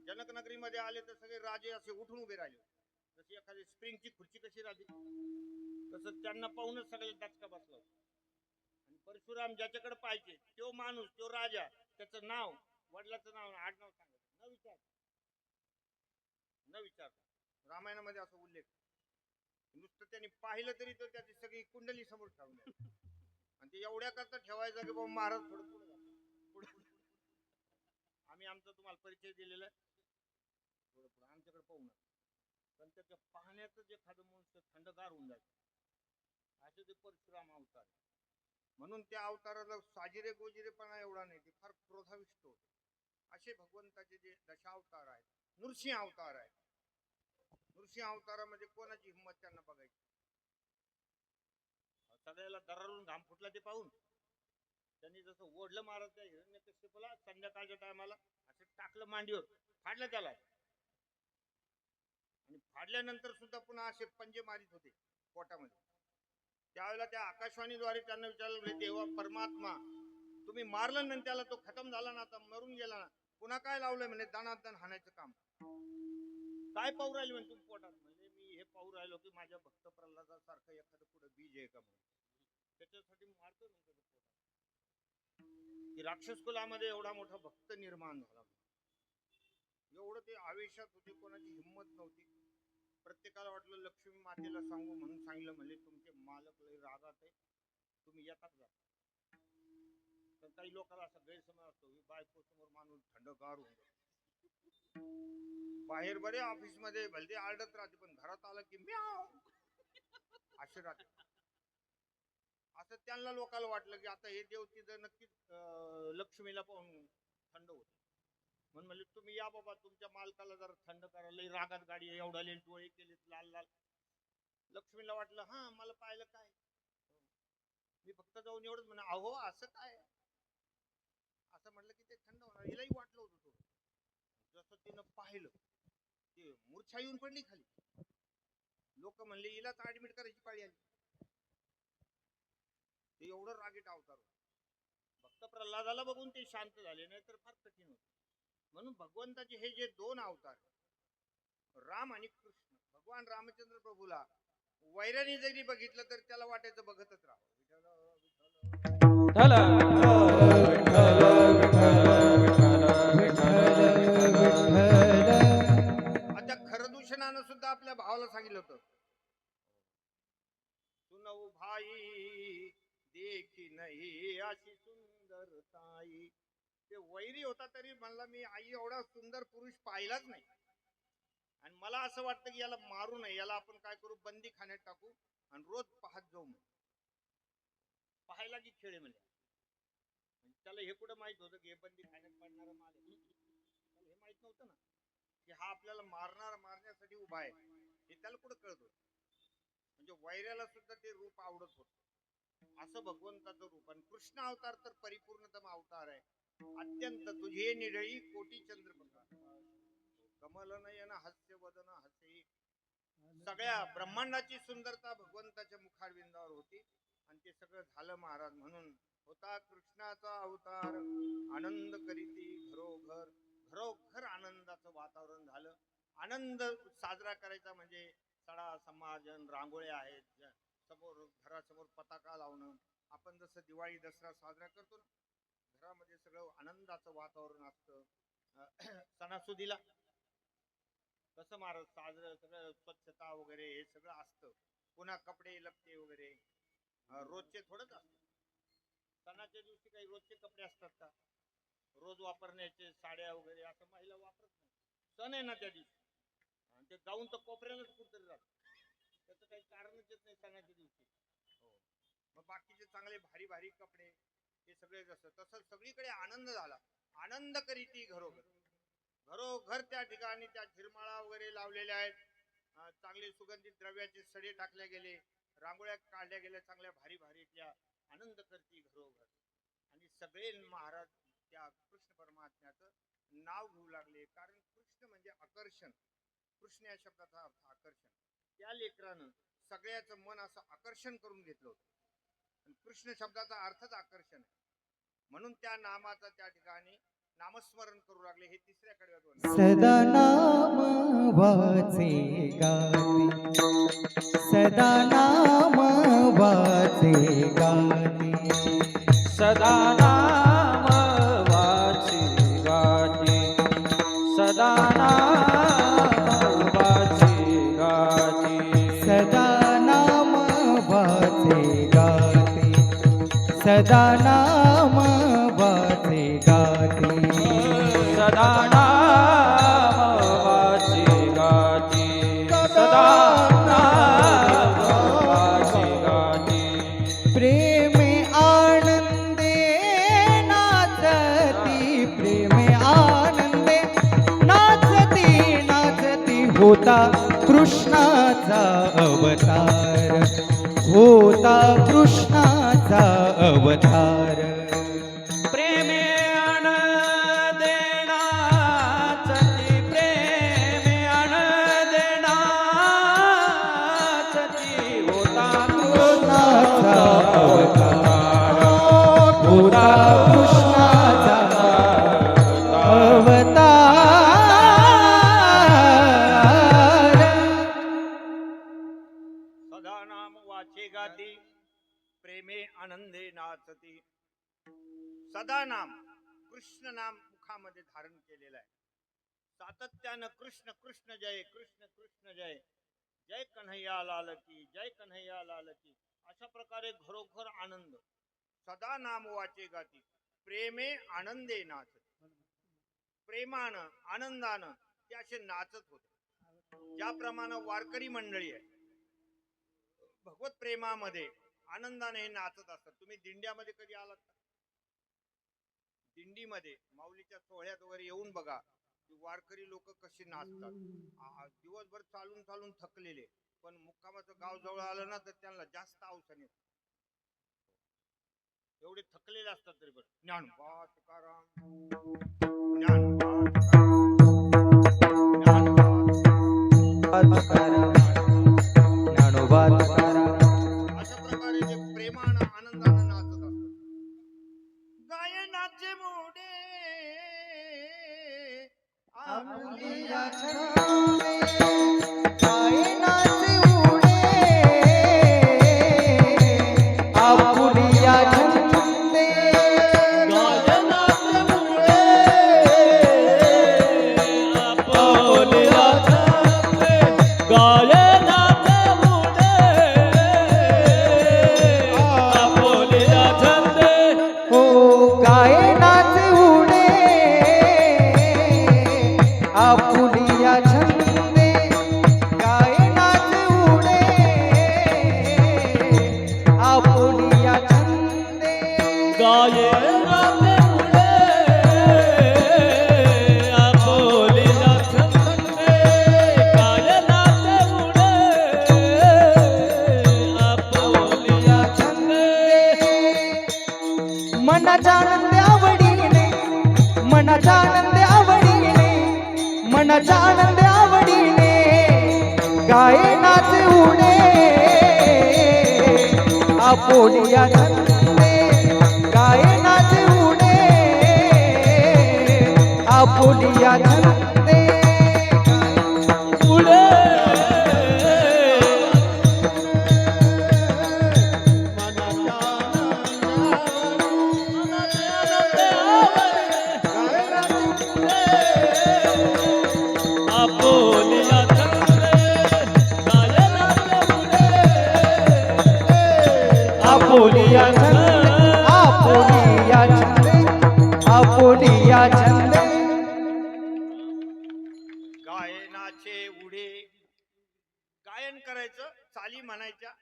जनक नगरीमध्ये आले तर सगळे राजे असे उठून उभे राहिले, जशी एखादी स्प्रिंगची खुर्ची कशी राहते तसं त्यांना पाहूनच सगळे दचका बसला होता. आणि परशुराम ज्याच्याकडे पाहिजे तो माणूस, तो राजा, त्याचं नाव, वडिलाचं नाव, आडनाव सांगत न विचार. रामायणामध्ये असा उल्लेख. नुसतं त्यांनी पाहिलं तरी तो त्याची सगळी कुंडली समोर ठेवून आणि ते एवढ्या करता ठेवायचं की बाबा महाराज थोडं पुढे आम्ही आमचा तुम्हाला परिचय दिलेला आहे, थोडं पुढे आमच्याकडे पाहू नका. पण त्याच्या पाहण्याचं जे एखादं मनुष्य थंडगार होऊन जायचं, असे ते परशुराम अवतार. म्हणून त्या अवताराला साजिरे गोजिरेपणा एवढा नाही, ते फार क्रोधाविष्ट होते. असे भगवंताचे जे दशावतार आहेत. नृसिंह अवतार आहे. नृसिंह अवतारामध्ये कोणाची हिंमत त्यांना बघायची? सगळ्याला दरारून घाम फुटला ते पाहून त्यांनी जसं ओढलं महाराज त्या हिरण्यकश्यपाला संध्याकाळच्या टायमाला असं टाकलं मांडीवर, फाडलं त्याला. आणि फाडल्यानंतर सुद्धा पुन्हा असे पंजे मारित होते पोटामध्ये. त्यावेळेला त्या आकाशवाणीद्वारे त्यांना विचारलं, देवा परमात्मा तुम्ही मारलं ना त्याला, तो खतम झाला ना, आता मरून गेला ना, पुन्हा काय लावलंय? म्हणजे दणादण हाणायचं काम. काय पाहू राहिले म्हणजे तुम्ही पोटात? म्हणजे मी हे पाहू राहिलो की माझ्या भक्त प्रल्हादासारखं एखादं पुढे बीज आहे का म्हणून, त्याच्यासाठी मारतो मी त्याच्या पोटात. की राक्षस कुलामध्ये एवढा मोठा भक्त निर्माण झाला. एवढं ते आवेशात होते, कोणाची हिंमत नव्हती. प्रत्येकाला वाटलं लक्ष्मी मातेला सांगू म्हणून सांगितलं, म्हणजे तुमचे मालक लय रागात आहे, तुम्ही येतात जा. पण काही लोकांना असा गैरसमज असतो, बायको समोर माणूस थंडगार होऊन जातो. बाहेर बरे ऑफिस मध्ये भलते आरडत राहते, पण घरात आलं की म्याव असे राहते. असं त्यांना लोकांना वाटलं की आता हे देव तिथं नक्कीच लक्ष्मीला पाहून थंड होत. म्हणून म्हणले तुम्ही या बाबा तुमच्या मालकाला जरा थंड करा, लई रागात गाडी आहे, एवढा लेट डोळे केलेत लाल लाल. लक्ष्मीला वाटलं हा मला पाहिलं काय, मी फक्त जाऊन एवढंच म्हणा अहो असं काय, असं म्हटलं की ते थंड होणार. हिलाही वाटलं होतं थोडं. जसं तिनं पाहिलं ते मूर्छा येऊन पडली खाली. लोक म्हणले हिलाच ऍडमिट करायची पाळी आली. ते एवढं रागीट अवतार होतं. फक्त प्रल्हादाला बघून ते शांत झाले, नाही तर फार कठीण होत. म्हणून भगवंताचे हे जे दोन अवतार राम आणि कृष्ण, भगवान रामचंद्र प्रभूला वैराणी जरी बघितलं तर त्याला वाटायचं बघतच राहावं. विठ्ठल विठ्ठल. आता खरदूषणानं सुद्धा आपल्या भावाला सांगितलं होतं, सुनऊ भाई देखी नाही अशी सुंदर ताई. ते वैरी होता तरी म्हणला मी आई एवढा सुंदर पुरुष पाहिलाच नाही. आणि मला असं वाटतं की याला मारू नये, याला आपण काय करू बंदी खाण्यात टाकू आणि रोज पाहत जाऊ. पाहायला की खेळ म्हणजे त्याला हे कुठं माहित होतं की हे बंदी खाण्यात पडणारा माल आहे. त्याला हे माहित नव्हतं ना की हा आपल्याला मारण्यासाठी उभा आहे, हे त्याला कुठं कळत होतं. म्हणजे वैऱ्याला सुद्धा ते रूप आवडत होत. असं भगवंताचं रूप. आणि कृष्ण अवतार तर परिपूर्णतम अवतार आहे. अत्यंत तुझे निडळी कोटी चंद्रप्रकाश, कमल नयन हास्य वदन हसे. सगळ्या ब्रह्मांडाची सुंदरता भगवंताच्या मुखारविंदावर होती. आणि ते सगळं झालं महाराज. म्हणून होता कृष्णाचा अवतार आनंद करीती घरोघर. घरोघर आनंदाचं वातावरण झालं. आनंद साजरा करायचा म्हणजे सडा समाजन, रांगोळ्या आहेत समोर, घरासमोर पताका लावणं. आपण जसं दिवाळी दसरा साजरा करतो ना, घरामध्ये सगळं आनंदाचं वातावरण असतं. सणासुदीला तसं महाराज साजरं सगळं स्वच्छता वगैरे हे सगळं असतं. पुन्हा कपडे लपते वगैरे रोजचे थोडंच असतं. सणाच्या दिवशी काही रोजचे कपडे असतात का? रोज वापरण्याचे साड्या वगैरे असं महिला वापरत नाही. सण आहे ना त्या दिवशी, ते जाऊन तर कोपऱ्यालाच कुठतरी राहत. त्याचं काही कारणच येत नाही सणाच्या दिवशी. हो, मग बाकीचे चांगले भारी भारी कपडे हे सगळे जसं तसं सगळीकडे आनंद झाला. आनंद करीती घरोघर. घरोघर त्या ठिकाणी त्या झिरमाळा वगैरे लावलेल्या आहेत. चांगले सुगंधित द्रव्याचे सडे टाकले गेले, रांगोळ्या काढल्या गेल्या चांगल्या भारी भारीतल्या. आनंद करती घरोघर. आणि सगळे महाराज त्या कृष्ण परमात्म्याचं नाव घेऊ लागले. कारण कृष्ण म्हणजे आकर्षण. कृष्ण या शब्दाचा अर्थ आकर्षण. त्या लेकरानं सगळ्याचं मन असं आकर्षण करून घेतलं होतं. कृष्ण शब्दाचा अर्थच आकर्षण आहे. म्हणून त्या नामाचा त्या ठिकाणी नामस्मरण करू लागले. हे तिसऱ्या कडव्यात सदा नाम वाचे गाते, सदा नाम वाचे गाते, सदा नाम वाची गाती, सदा नाम वाची गाती, सदा नाम वाचे गाते, सदा नाम वाचे गाते, सदा नाम वाची गाती, सदा नाम वाची गाती. प्रेमे आनंदे नाचती, प्रेमे आनंदे नाचती, नाचती होता कृष्णाचा अवतार, होता कृष्णाचा अवतार. प्रेमे आनंदे नाचती, प्रेमे आनंदे नाचती, होता कृष्णाचा अवतार, होता कृष्णाचा अवतार. सदा नाम वाचे गाती, प्रेमे आनंदे नाचती. सदा नाम, कृष्ण नाम मुखामध्ये धारण केलेलं आहे. सातत्यानं कृष्ण कृष्ण जय, कृष्ण कृष्ण जय, जय कन्हैया लाल की, जय कन्हैया लाल की. अशा प्रकारे घरोघर आनंद. सदा नाम वाचे गाती, प्रेमे आनंदे नाचती. प्रेमानं आनंदानं ते असे नाचत होते. ज्याप्रमाणे वारकरी मंडळी आहे भगवत प्रेमामध्ये आनंदाने हे नाचत असतात. तुम्ही दिंड्यामध्ये कधी आलात का? दिंडीमध्ये माऊलीच्या सोहळ्यात वगैरे येऊन बघा की वारकरी लोक कशी नाचतात. दिवसभर चालून चालून थकलेले, पण मुक्कामाचं गाव जवळ आलं ना तर त्यांना जास्त अवसर येत. एवढे थकलेले असतात तरी पण ज्ञानोबा तुकाराम, ज्ञानोबा तुकाराम, ज्ञानोबा ज्ञानोबा तुकाराम. अशा प्रकारे जे प्रेमानं आनंदानं नाचत असतात. गायनाचे मोडे आपुलिया छंदे गायनाचे उडे आपुलिया छंदे गायनाचे मुळे आपुलिया छंदे गायनाचे मुळे आपुलिया छंदे हो गायनाचे उडे आपुलिया छंदे गायनाचे उडे आपुलिया छंदे गायनाचे मुळे आपुलिया छंदे गायनाचे मुळे आपुलिया छंदे मनाच्या आनंद आवडीने मनाच्या आनंद आवडीने मनाच्या आनंद आवडीने गायनाचे उडे आपोलिया छंदे गायनाचे उडे आपोलिया छंदे पुढे आपुलिया छंदे गायनाचे मुळे आपोलिया छंदे आपोलिया छंदे आपोलिया छंदे गायनाचे उडे. गायन करायचं, चाली म्हणायच्या,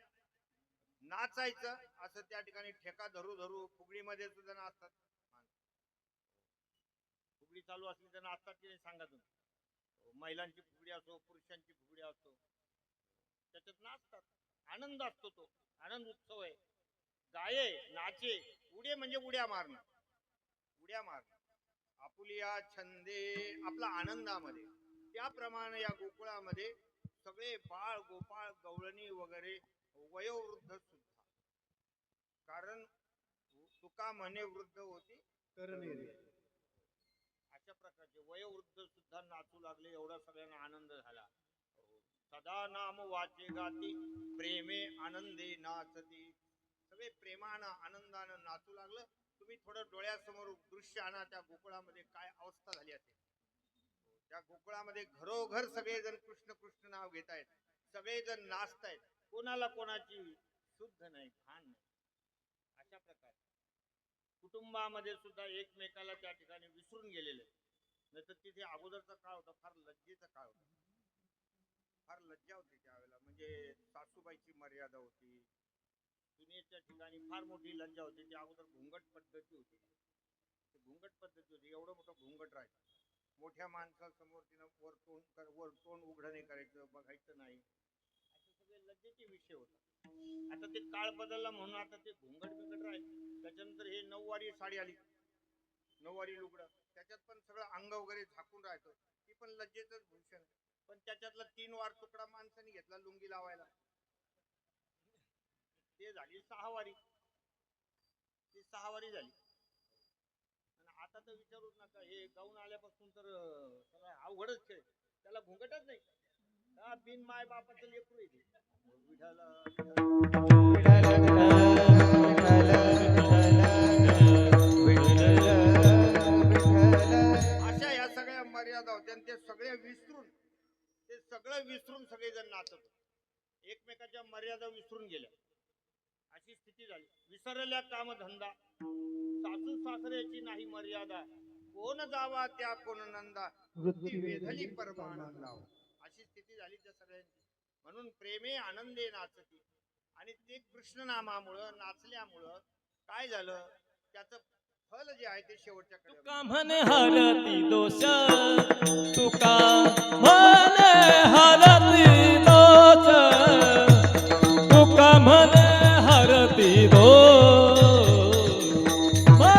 नाचायचं, असं त्या ठिकाणी ठेका धरू धरू फुगडीमध्ये सुद्धा नाचतात. फुगडी चालू असली तर नाचतात की नाही सांगा तुम्ही. महिलांची फुगडी असो, पुरुषांची फुगडी असो, त्याच्यात नाचतात. आनंद असतो, तो आनंद उत्सव आहे. गाये नाचे, उडे म्हणजे उड्या मारणं, उड्या मारणं. आपुलिया छंदे, आपला आनंदामध्ये. त्याप्रमाणे या गोकुळामध्ये सगळे बाळ गोपाळ गवळणी वगैरे वयोवृद्ध सुद्धा, कारण तुका म्हणे वृद्ध होती करणे. अशा प्रकारचे वयोवृद्ध सुद्धा नाचू लागले. एवढा सगळ्यांना आनंद झाला. सदा नाम वाचे गाती प्रेमे आनंदे नाचती. सगळे प्रेमानं आनंदानं नाचू लागलं. तुम्ही थोडं डोळ्यासमोर दृश्य आणा, त्या गोकुळामध्ये काय अवस्था झाली असेल. त्या गोकुळामध्ये घरोघर सगळेजण कृष्ण कृष्ण नाव घेत आहेत, सगळेजण नाचतायत, कोणाला कोणाची शुद्ध नाही, भान नाही. अशा प्रकारे कुटुंबामध्ये सुद्धा एकमेकाला त्या ठिकाणी विसरून गेलेले. नाही तर तिथे अगोदरचा काळ होता, फार लज्जेचा काळ होता, फार लज्जा होती त्यावेळेला. म्हणजे सासूबाईची मर्यादा होती, सुनेच्या ठिकाणी फार मोठी लज्जा होती. ती अगोदर घुंगट पद्धती होती. घुंगट पद्धती होती, एवढं मोठं घुंगट राहायचं. मोठ्या माणसासमोर तिनं वर तोंड उघडं नाही करायचं, बघायचं नाही. असे सगळे लज्जेचे विषय होते. आता ते काळ बदलला म्हणून आता ते घुंगट बिंगट राहील. त्याच्यानंतर हे नऊवारी साडी आली, नऊवारी लुगडं, त्याच्यात पण सगळं अंग वगैरे झाकून राहायचं. ती पण लज्जेचंच भूषण. पण त्याच्यातला 3 वार तुकडा माणसाने घेतला लुंगी लावायला, ते झाली 6 वारी. ती 6 वारी झाली. आणि आता तर विचारूच नका, हे गाऊन आल्यापासून तर सगळं अवघडच खेळ. त्याला घुंगटच नाही. बिन माय बापाचं लेकरू आहे ते. अशा या सगळ्या मर्यादा होत्या. ते सगळं विसरून सगळेजण नाचत होते. एकमेकाच्या मर्यादा विसरून गेल्या, अशी स्थिती झाली. विसरल्या कामधंदा, सासू सासऱ्याची नाही मर्यादा, कोण जावा त्या कोण नंदा, वृत्ती वेधली परमानंदा. अशी स्थिती झाली त्या सगळ्यांची. म्हणून प्रेमे आनंदे नाचती. आणि ते कृष्ण नामामुळं नाचल्यामुळं काय झालं त्याचं फल जे आहे ते शेवटच्या कडे तुका म्हणे हरती दोष तुका म्हणे हरती दोष तुका म्हणे हरती दोष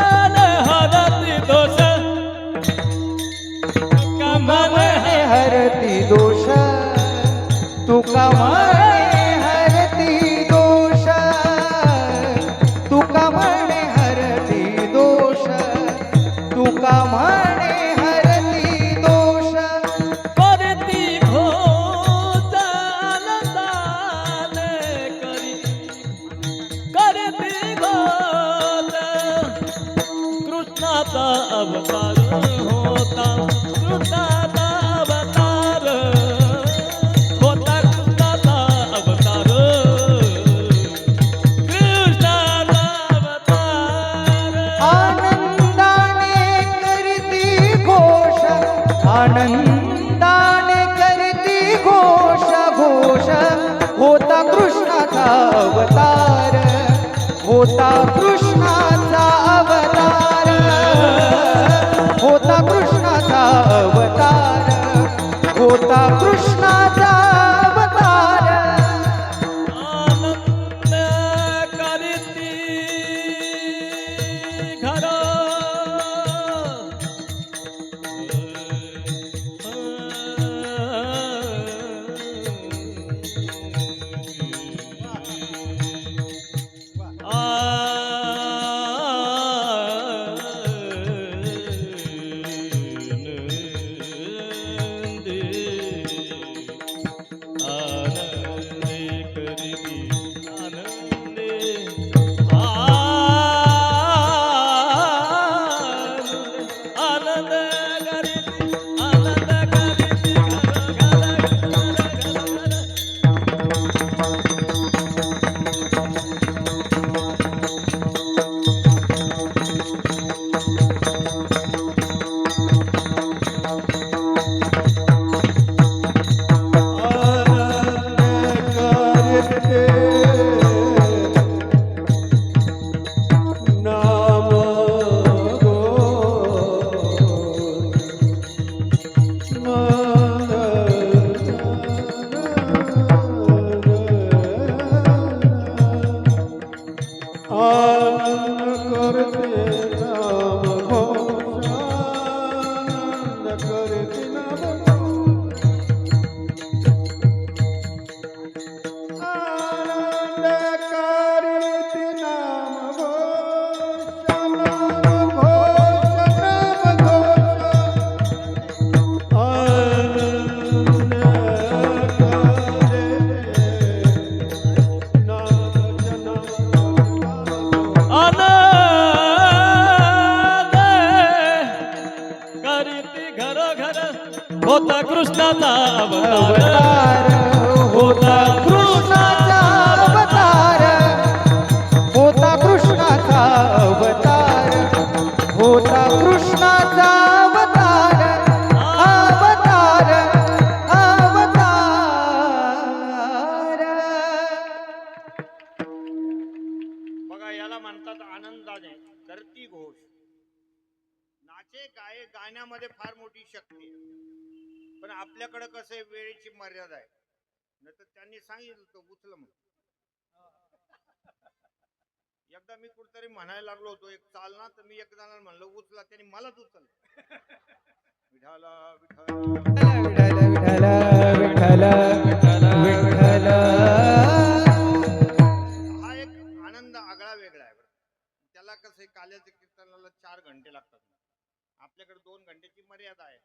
म्हणे हरती दोष तुका म्हणे म्हणे हरती दोष तुका म्हणे हरती दोष तुका म्हणे हरती दोष तुका म्हणे हरती दोष करती घोष आनंदाने करती घोष कृष्णाचा अवतार होता कृष्णाचा अवतार होता कृष्णाचा अवतार कृष्णाचा अवतार आनंदाने करती घोष आनंदाने करती घोष घोष होता कृष्णाचा अवतार होता कृष्णाचा अवतार होता कृष्णाचा अवतार होता कृष्णाचा अवतार आनंद करती घर आनंदे करती आनंदे आनंद करती आनंद करती घर आनंद करती घरोघर होता कृष्णाचा अवतार होता कृष्णाचा अवतार होता कृष्णाचा अवतार होता कृष्णाचा अवतार अवतार अवतार बघा याला म्हणतात आनंदाने धरती घोष नाचे गाये गाण्यामध्ये फार मोठी शक्ती आहे पण आपल्याकडे कसं आहे, वेळेची मर्यादा आहे नाही तर त्यांनी सांगितलं तो उचल म्हणून एकदा मी कुठतरी म्हणायला लागलो होतो एक चाल ना तर मी एक जणांना म्हणलं उचला त्यांनी मलाच उचललं विठाला विठाला विठ्ठल विठ्ठल विठ्ठल हा एक आनंद आगळा वेगळा आहे बरं. त्याला कसं आहे, काल्याच्या कीर्तनाला 4 घंटे लागतात आपल्याकडे 2 घंटेची मर्यादा आहे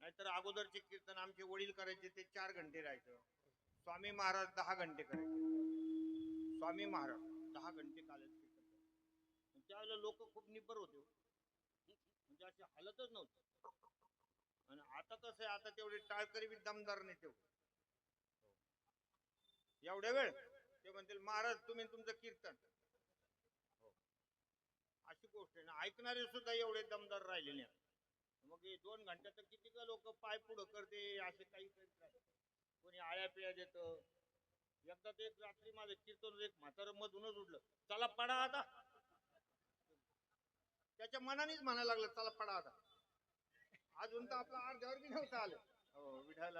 नाहीतर अगोदरचे कीर्तन आमचे वडील करायचे ते 4 घंटे राहायचं स्वामी महाराज 10 घंटे करायचे स्वामी महाराज 10 घंटे काल्याचे कीर्तन त्यावेळेला लोक खूप निब्बर होते हो. म्हणजे अशी हालतच नव्हती आणि आता कसं आहे आता तेवढे टाळकरी बी दमदार नाही तेवढे एवढ्या वेळ ते म्हणतील महाराज तुम्ही तुमचं कीर्तन अशी गोष्ट आहे ना ऐकणारे सुद्धा एवढे दमदार राहिले नाही मग 2 घंट्यात किती लोक पाय पुढं करते असे काही कोणी आळ्या पिळ्या देत एकदा ते एक रात्री माझं कीर्तन एक म्हातारं मधूनच उडलं, चला पडा आता. त्याच्या मनानेच म्हणायला लागलं चला पडा आता. अजून तर आपला अर्ध्यावर बी नव्हतं आलं. हो विठाल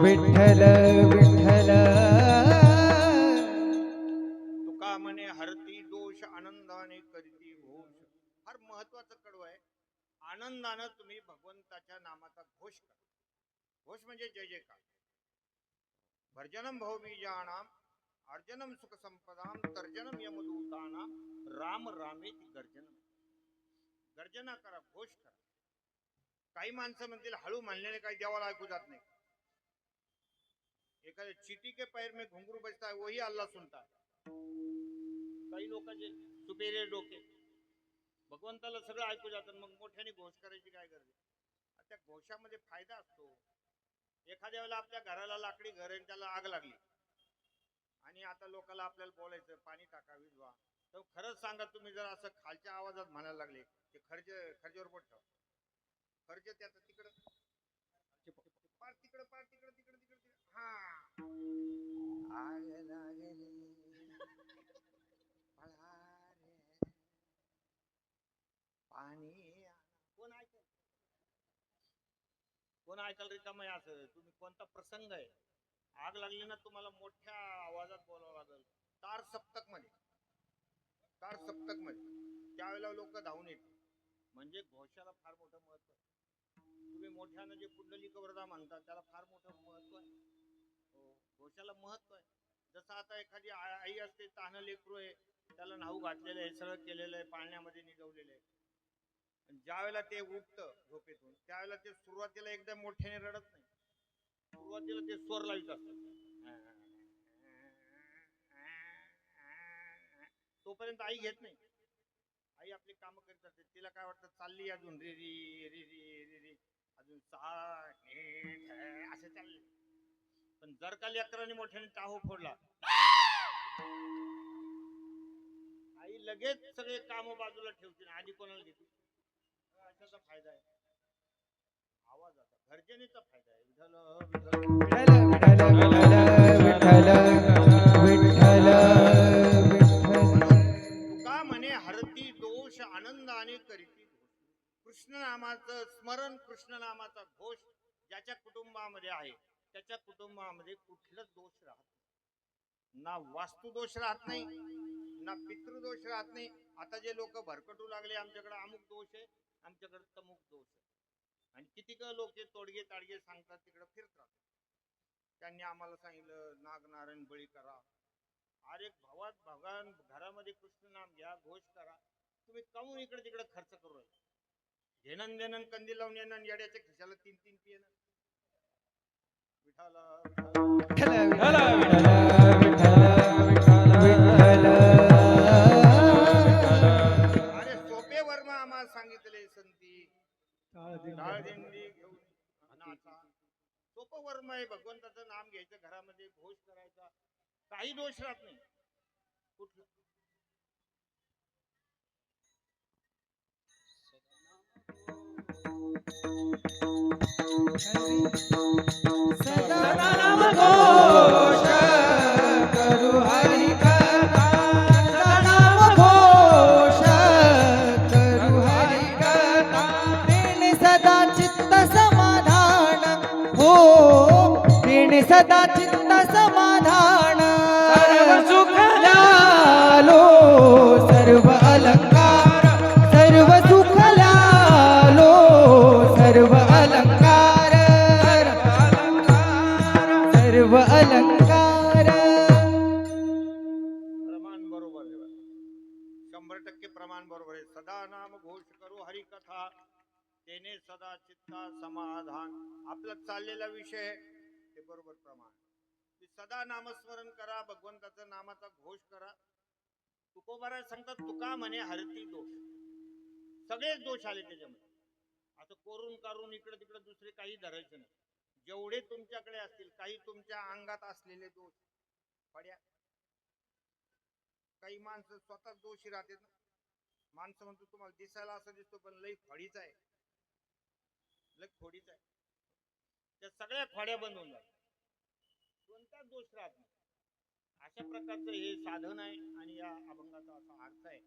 विठ्ठल विठ्ठल तुका म्हणे हरती दोष आनंदाने करीती घोष. फार महत्वाचं कडवं आहे. आनंदानं तुम्ही भगवंताच्या नामाचा घोष करा. घोष म्हणजे जय जयकार. भर्जनम भवबीजानाम अर्जनम सुख संपदाम तर्जनम यमदूतानाम राम रामेति गर्जनम. गर्जना करा, घोष करा. काही माणसं म्हणतील हळू म्हणल्याने काही देवाला ऐकू जात नाही. एखाद्या चिटी के पैर में घुंगरू बजता है वही अल्लाह सुनता है. काही लोकांचे सुपेरियर डोके भगवंताला सगळं ऐकू जातं, मग मोठ्याने घोष करायची काय गरज. त्या घोषामध्ये फायदा असतो. एखाद्या वेळेला आपल्या घराला लाकडी घर आहे, त्याला आग लागली आणि आता लोकांना आपल्याला बोलायचं पाणी टाका विजवा, तर खरंच सांगा तुम्ही जर असं खालच्या आवाजात म्हणायला लागले ते खर्जेवर बोट ठेवा. खर्ज त्याचं तिकडं पार तिकडं पार तिकडं तिकडं तिकडं हा आग लागली पाणी कोण ऐकल, कोण ऐकाल रिकामं आहे असं. तुम्ही कोणता प्रसंग आहे, आग लागली ना तुम्हाला मोठ्या आवाजात बोलावं लागेल. तार सप्तक मध्ये त्यावेळेला लोक धावून येतील. म्हणजे घोषाला फार मोठं महत्व आहे. तुम्ही मोठ्यानं जे पुंडलिक वरदा म्हणतात त्याला फार मोठं महत्व आहे. हो, घोषाला महत्व आहे. जसं आता एखादी आई असते, तान्ह लेकरू आहे, त्याला न्हाऊ घातलेलं आहे, सगळं केलेलं आहे, पाळण्यामध्ये निजवलेलं आहे. ज्या वेळेला ते उठतं झोपेतून त्यावेळेला ते सुरुवातीला एकदम मोठ्याने रडत नाही. सुरुवातीला ते स्वर लावित असतात. तोपर्यंत आई घेत नाही. आई आपली कामं करीत असते. तिला काय वाटतं चालली अजून रिरी रिरी रिरी अजून असं चालले. पण जर का लेकरांनी मोठ्याने टाहो फोडला आई लगेच सगळे काम बाजूला ठेवते, आधी कोणाला घेते. अशाचा फायदा आहे आवाजाचा, गर्जनेचा फायदा आहे. तुका म्हणे हरती दोष आनंदाने करीती. कृष्ण नामाचं स्मरण, कृष्ण नामाचा घोष ज्याच्या कुटुंबामध्ये आहे त्याच्या कुटुंबामध्ये कुठलंच दोष राहत नाही. ना वास्तुदोष राहत नाही, ना पितृदोष राहत नाही. आता जे लोक भरकटू लागले आमच्याकडे अमुक दोष आहे, आमच्याकडे तमुक दोष आहे, आणि किती लोक तोडगे ताडगे सांगतात तिकडे फिरतात. त्यांनी आम्हाला सांगितलं नागनारायण बळी करा. अरे भावात भगवान घरामध्ये कृष्ण नाम घ्या, घोष करा. तुम्ही काहून इकडे तिकडे खर्च करू राहिले. घेणं देणं कंदी लावून येणं, येड्याच्या खिशाला 3-3 पिणं. अरे सोपे वर्म आम्हाला सांगितले संती डाळदिंडी घेऊन नाचा. सोपं वर्म आहे. भगवंताचं नाम घ्यायचं, घरामध्ये घोष करायचा, काही दोष राहत नाही कुठलं. सदा नाम घोष करू हरि कथा. सदा नाम घोष करू हरि कथा. तेने सदा चित्त समाधान हो, तेने सदा चित्त समाधान. सर्व सुख लालो सर्व अलंकार, सर्व सुख लालो सर्व अलंकार, सर्व अलंकार. प्रमाण बरोबर आहे. 100% प्रमाण बरोबर आहे. सदा नाम घोष करू हरी कथा, तेने सदा चित्ता समाधान. आपला चाललेला विषय ते बरोबर प्रमाण. सदा नामस्मरण करा, भगवंताचं नामाचा घोष करा. तुकोबारा सांगतात तुका म्हणे हरती दोष. सगळेच दोष आले त्याच्यामध्ये. आता कोरून कारून इकडे तिकडे दुसरे काही धरायचं नाही. जेवढे तुमच्याकडे असतील, काही तुमच्या अंगात असलेले दोष पड्या. काही माणसं स्वतःच दोषी राहतात ना. माणसं म्हणतो तुम्हाला दिसायला असं दिसतो पण लई फडीच आहे, लई खोडीच आहे. त्या सगळ्या खोड्या बंद होऊन जातात. कोणताच दोष राहत नाही. अशा प्रकारचं हे साधन आहे आणि या अभंगाचा असा अर्थ आहे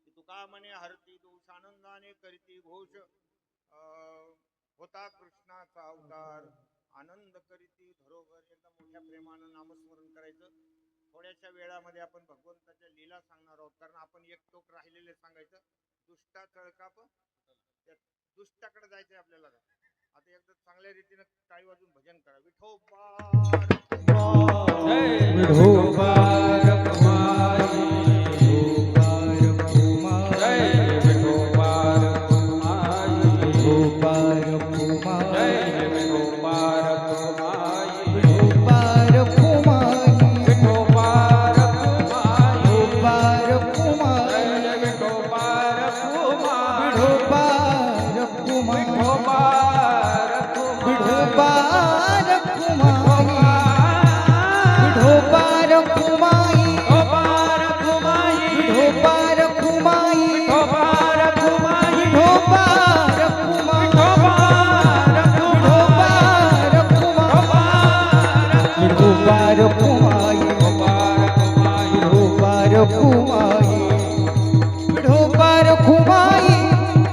की तुका म्हणे हरती दोष आनंदाने करीती घोष होता कृष्णाचा अवतार आनंद करीती धरोघर. एकदा मोठ्या प्रेमानं नामस्मरण करायचं. थोड्याशा वेळामध्ये आपण भगवंताच्या लीला सांगणार आहोत, कारण आपण एक टोक राहिलेले सांगायचं. दुष्टा चळकाप, त्या दुष्टाकडे जायचंय आपल्याला. आता एकदा चांगल्या रीतीनं टाळी वाजून भजन करा. विठोबा विठोबार कुमारी विठोबार कुमारी विठोबार कुमारी विठोबार कुमारी विठोबार कुमारी विठोबार कुमारी विठोबार कुमारी विठोबार कुमारी विठोबार कुमारी विठोबार कुमारी विठोबार कुमारी विठोबार कुमाई विठोबार कुमाई विठोबार कुमाई विठोबार कुमाई विठोबार कुमाई विठोबार कुमाई विठोबार कुमाई विठोबार कुमाई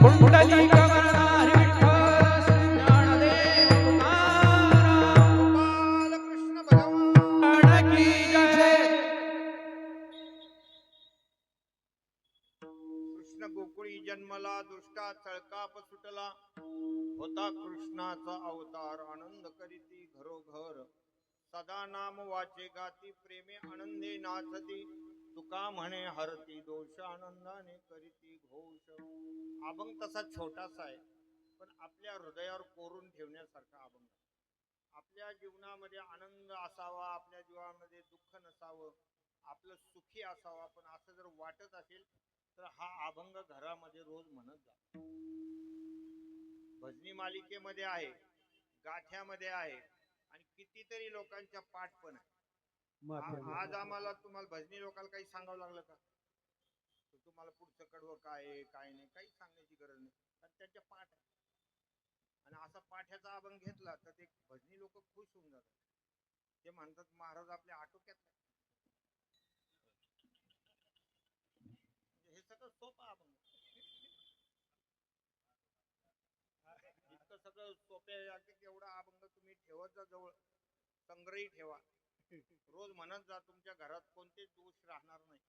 कुंडली कमरनार विठ्ठल ज्ञानदेव तुकाराम बालकृष्ण भगवान की जय. कृष्ण गोकुळी जन्मला दुष्टा चळकाप सुटला होता कृष्णाचा अवतार आनंद करीती घरोघर सदा नाम वाचे गाती प्रेमे आनंदे नाचती तुका म्हणे हरती दोष आनंदाने करीती घोष. अभंग तसा छोटासा आहे, पण आपल्या हृदयावर कोरून ठेवण्यासारखा अभंग. आपल्या जीवनामध्ये आनंद असावा, आपल्या जीवनामध्ये दुःख नसावं, आपलं सुखी असावं, पण असं जर वाटत असेल तर हा अभंग घरामध्ये रोज म्हणत जा. भजनी मालिकेमध्ये आहे, गाठ्यामध्ये आहे आणि कितीतरी लोकांच्या पाठ पण आहे. आज आम्हाला तुम्हाला भजनी लोकांना काही सांगावं लागलं का? तुम्हाला पुढचं कडवं काय आहे काय नाही काही सांगण्याची गरज नाही, कारण त्यांच्या पाठ आहे. आणि असा पाठ्याचा अभंग घेतला तर ते भजनी लोक खुश होऊन जातात. ते म्हणतात महाराज आपल्या आटोक्यात आहे. हे सगळं सोपं अभंग. इतकं सगळं सोपे आहे की एवढा अभंग तुम्ही ठेवत जा जवळ, संग्रही ठेवा, रोज म्हणत जा. तुमच्या घरात कोणतेच दोष राहणार नाही.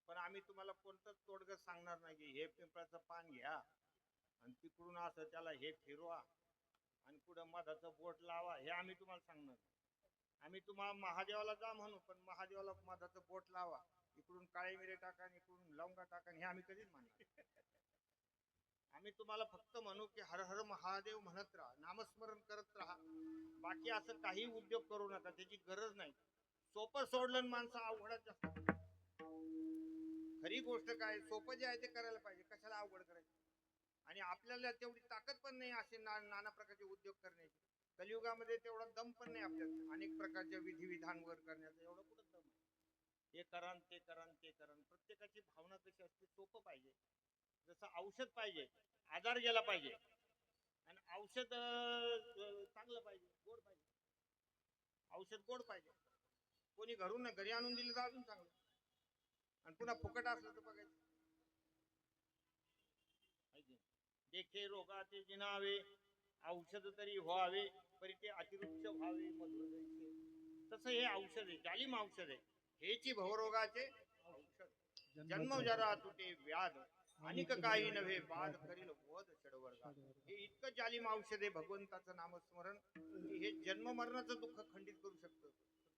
पण आम्ही तुम्हाला कोणतंच तोडगं सांगणार नाही की हे पिंपळाचं पान घ्या आणि तिकडून असं त्याला हे फिरवा आणि पुढं मधाचं बोट लावा, हे आम्ही तुम्हाला सांगणार. आम्ही तुम्हाला महादेवाला जा म्हणू, पण महादेवाला मधाचं बोट लावा, इकडून काळे मिरे टाका आणि इकडून लवंगा टाका, हे आम्ही कधीच म्हणणार. आम्ही तुम्हाला फक्त म्हणू की हर हर महादेव म्हणत राहा, नामस्मरण करत राहा. बाकी असं काही उद्योग करू नका, त्याची गरज नाही. सोपं सोडलं माणसं अवघडच जास्त. खरी गोष्ट काय, सोपं जे आहे ते करायला पाहिजे, कशाला अवघड करायचं. आणि आपल्याला तेवढी ताकद पण नाही असे नाना प्रकारचे उद्योग करण्याची. कलियुगामध्ये तेवढा दम पण नाही आपल्याला अनेक प्रकारच्या विधिविधानवर करण्याचा. एवढं कुठं दम आहे? हे करा ते करा ते करा. प्रत्येकाची भावना कशी असते, सोपं पाहिजे. जसं औषध पाहिजे, आजार गेला पाहिजे, आणि औषध चांगलं पाहिजे, गोड पाहिजे. औषध गोड पाहिजे. कोणी घरून ना घरी आणून दिलं तर अजून चांगलं, आणि पुन्हा फुकट असलं तर बघायचं. देखे रोगाचे जिनावे औषध तरी व्हावे, परी ते अतिवृक्ष व्हावे मधुर जैसे. तसं हे औषध आहे, जालिम औषध आहे. हेची भवरोगाचे औषध. जन्म जरा तुटे व्याध अनिक काही नव्हे बाद करील वध षडवर्गा. हे इतकं जालिम औषध आहे भगवंताचं नामस्मरण की हे जन्म मरणाचं दुःख खंडित करू शकतं.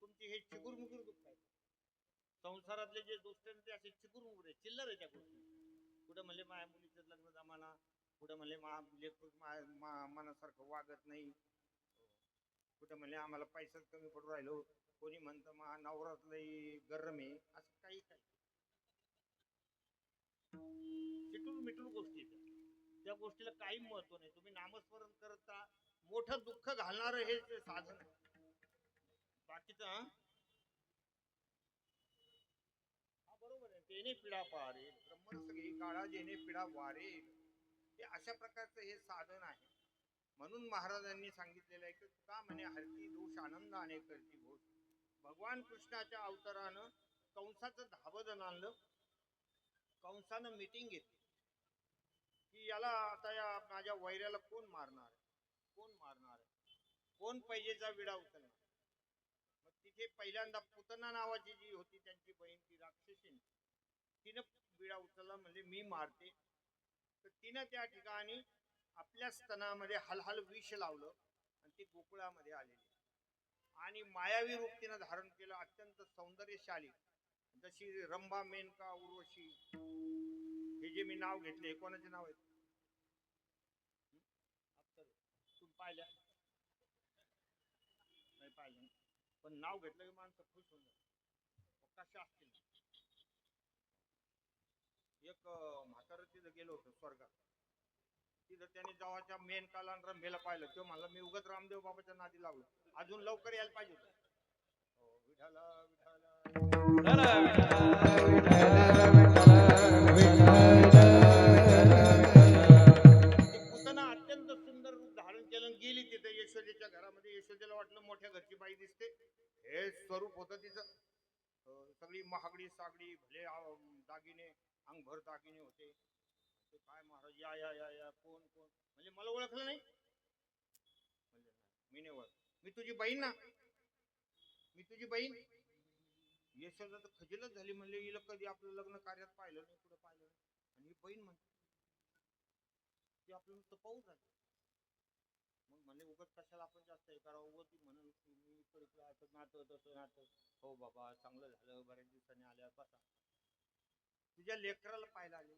तुमची हे चिगुरमुगुर दुःख आहे. संसारातले जे दोस्त ते असे चिगुरमुगुर आहे, चिल्लर आहे त्या गोष्टी. कुठं म्हणले माझ्या मुलीचं लग्न जमाना, कुठं म्हणले मनासारखं वागत नाही, कुठं म्हणले आम्हाला पैसाच कमी पडू राहिलो, कोणी म्हणतं मा नवरात लई गरम आहे, असं काही काही चिटूर मिटूर गोष्टी. त्या गोष्टीला काही महत्व नाही. तुम्ही नामस्मरण करता, मोठं दुःख घालणारं हे साधन आहे. बाकीचं हा बरोबर आहे. तेने पिढा पारे ब्रह्मण सगळी काळा जेने पिढा वारे, हे अशा प्रकारचं हे साधन आहे. म्हणून महाराजांनी सांगितलेलं आहे की का म्हणे हरती दोष आनंद आणि करती भोज. भगवान कृष्णाच्या अवतारानं कंसाचं धाबदन आणलं. कंसानं मिटिंग घेतली की याला आता या माझ्या वैऱ्याला कोण मारणार आहे, कोण मारणार आहे, कोण पैजेचा विडा उचलणार. मग तिथे पहिल्यांदा पुतना नावाची जी होती त्यांची बहीण ती राक्षसीन, तिनं विडा उचलला म्हणजे मी मारते. तर तिनं त्या ठिकाणी आपल्या स्तनामध्ये हलहल विष लावलं आणि ती गोकुळामध्ये आलेली आणि मायावी रूप तिनं धारण केलं, अत्यंत सौंदर्यशाली, जशी रंभा, मेनका, उर्वशी. हे जे मी नाव घेतले हे कोणाचे नाव आहेत? तुम्ही पाहिल्या नाही पाहिलं, पण नाव घेतलं की माणसं खुश होऊन जातात. कशा असतील. एक म्हातारं तिथं गेलो होतो स्वर्गात. तिथं त्याने जेव्हाच्या मेनकाला आणि रंभेला पाहिलं तेव्हा म्हणलं मी उगत रामदेव बाबाच्या नादी लागलो, अजून लवकर यायला पाहिजे होतं. हो, विठाला विठाला पुतना अत्यंत सुंदर रूप धारण केलं आणि गेली तिथे यशोदेच्या घरामध्ये. यशोदेला वाटलं मोठ्या घरची बाई दिसते, हे स्वरूप होतं तिचं. सगळी महागडी सागडी भले दागिने, अंगभर दागिने होते. ते काय महाराज, या या या या कोण कोण म्हणजे मला ओळखलं नाही. म्हणजे मी नाही ओळख, मी तुझी बहीण ना, मी तुझी बहीण. यशोदा तर खजिलच झाली, म्हणले हिला कधी आपलं लग्न कार्यात पाहिलं नाही, कुठं पाहिलं नाही, आणि ही बहीण म्हणते ती आपलं नुसतं पाहून झालं. मग म्हणले उगत कशाला आपण जास्त हे करावं, उगत ती म्हणून मी इकडं असं नातं तसं नातं. हो बाबा चांगलं झालं, बऱ्याच दिवसांनी आल्या, बसा. तुझ्या लेकराला पाहायला आले.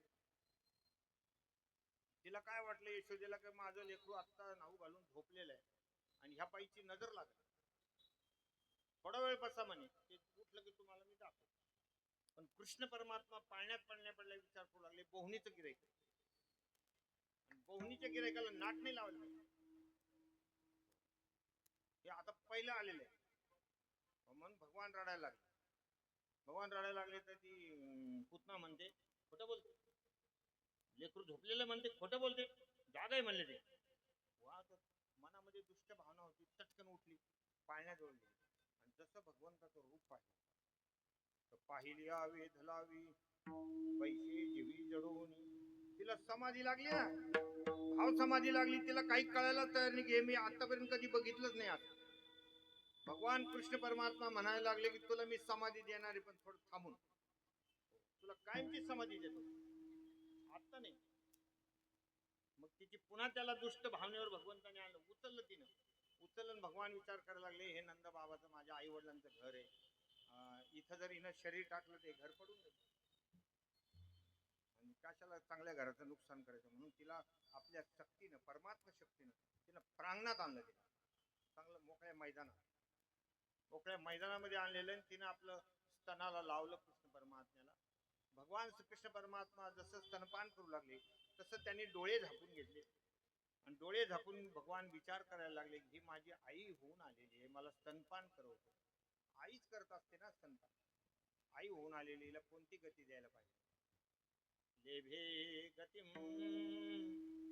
तिला काय वाटलं यशोदेला की माझं लेकरू आत्ता नाऊ घालून झोपलेलं आहे आणि ह्या बाईची नजर लागली. थोडा वेळ बसा म्हणे, ते उठलं की तुम्हाला मी दाखवतो. पण कृष्ण परमात्मा पाळण्यात पडल्या विचार करू लागले, बोहणीचं गिराईक. बोहणीच्या गिराईकाला नाट नाही लावलं पाहिजे. हे आता पहिलं आलेलं आहे. म्हणून भगवान रडायला लागले. भगवान रडायला लागले तर ती पुतना म्हणते खोटं बोलते, लेकरू झोपलेलं म्हणते खोटं बोलते, जाग आहे म्हणले ते. वा, मनामध्ये दुष्ट भावना होती, चटकन उठली, पाळण्यात ओढली आणि जसं भगवंताचं रूप पाहिलं तर पाहिली आवे धलावी पैसे जीवी जडवून. तिला समाधी लागली ना, भाव समाधी लागली. तिला काही कळायला तयार नाही की मी आतापर्यंत कधी बघितलंच नाही. आता भगवान कृष्ण परमात्मा म्हणायला लागले की तुला मी समाधी देणार आहे, पण थोडं थांबून, तुला कायमची समाधी देतो, आता नाही. मग तिची पुन्हा त्याला दुष्ट भावनेवर भगवंताने आणलं, उचललं. तिनं उचललं. भगवान विचार करायला लागले, हे नंद बाबाचं माझ्या आई वडिलांचं घर आहे, इथं जर हिनं शरीर टाकलं ते घर पडून जाईल आणि कशाला चांगल्या घराचं नुकसान करायचं. म्हणून तिला आपल्या शक्तीनं, परमात्मा शक्तीनं तिनं प्रांगणात आणलं. तिला चांगलं मोकळ्या मैदानामध्ये आणलेलं. तिनं आपलं स्तनाला लावलं कृष्ण परमात्म्याला. भगवान कृष्ण परमात्मा जसं स्तनपान करू लागले तसं त्यांनी डोळे झाकून घेतले आणि डोळे झाकून भगवान विचार करायला लागले, ही माझी आई होऊन आलेली आहे, मला स्तनपान करवतो. आईच करत असते ना स्तनपान. आई होऊन आलेली, हिला कोणती गती द्यायला पाहिजे. लेभे गतिम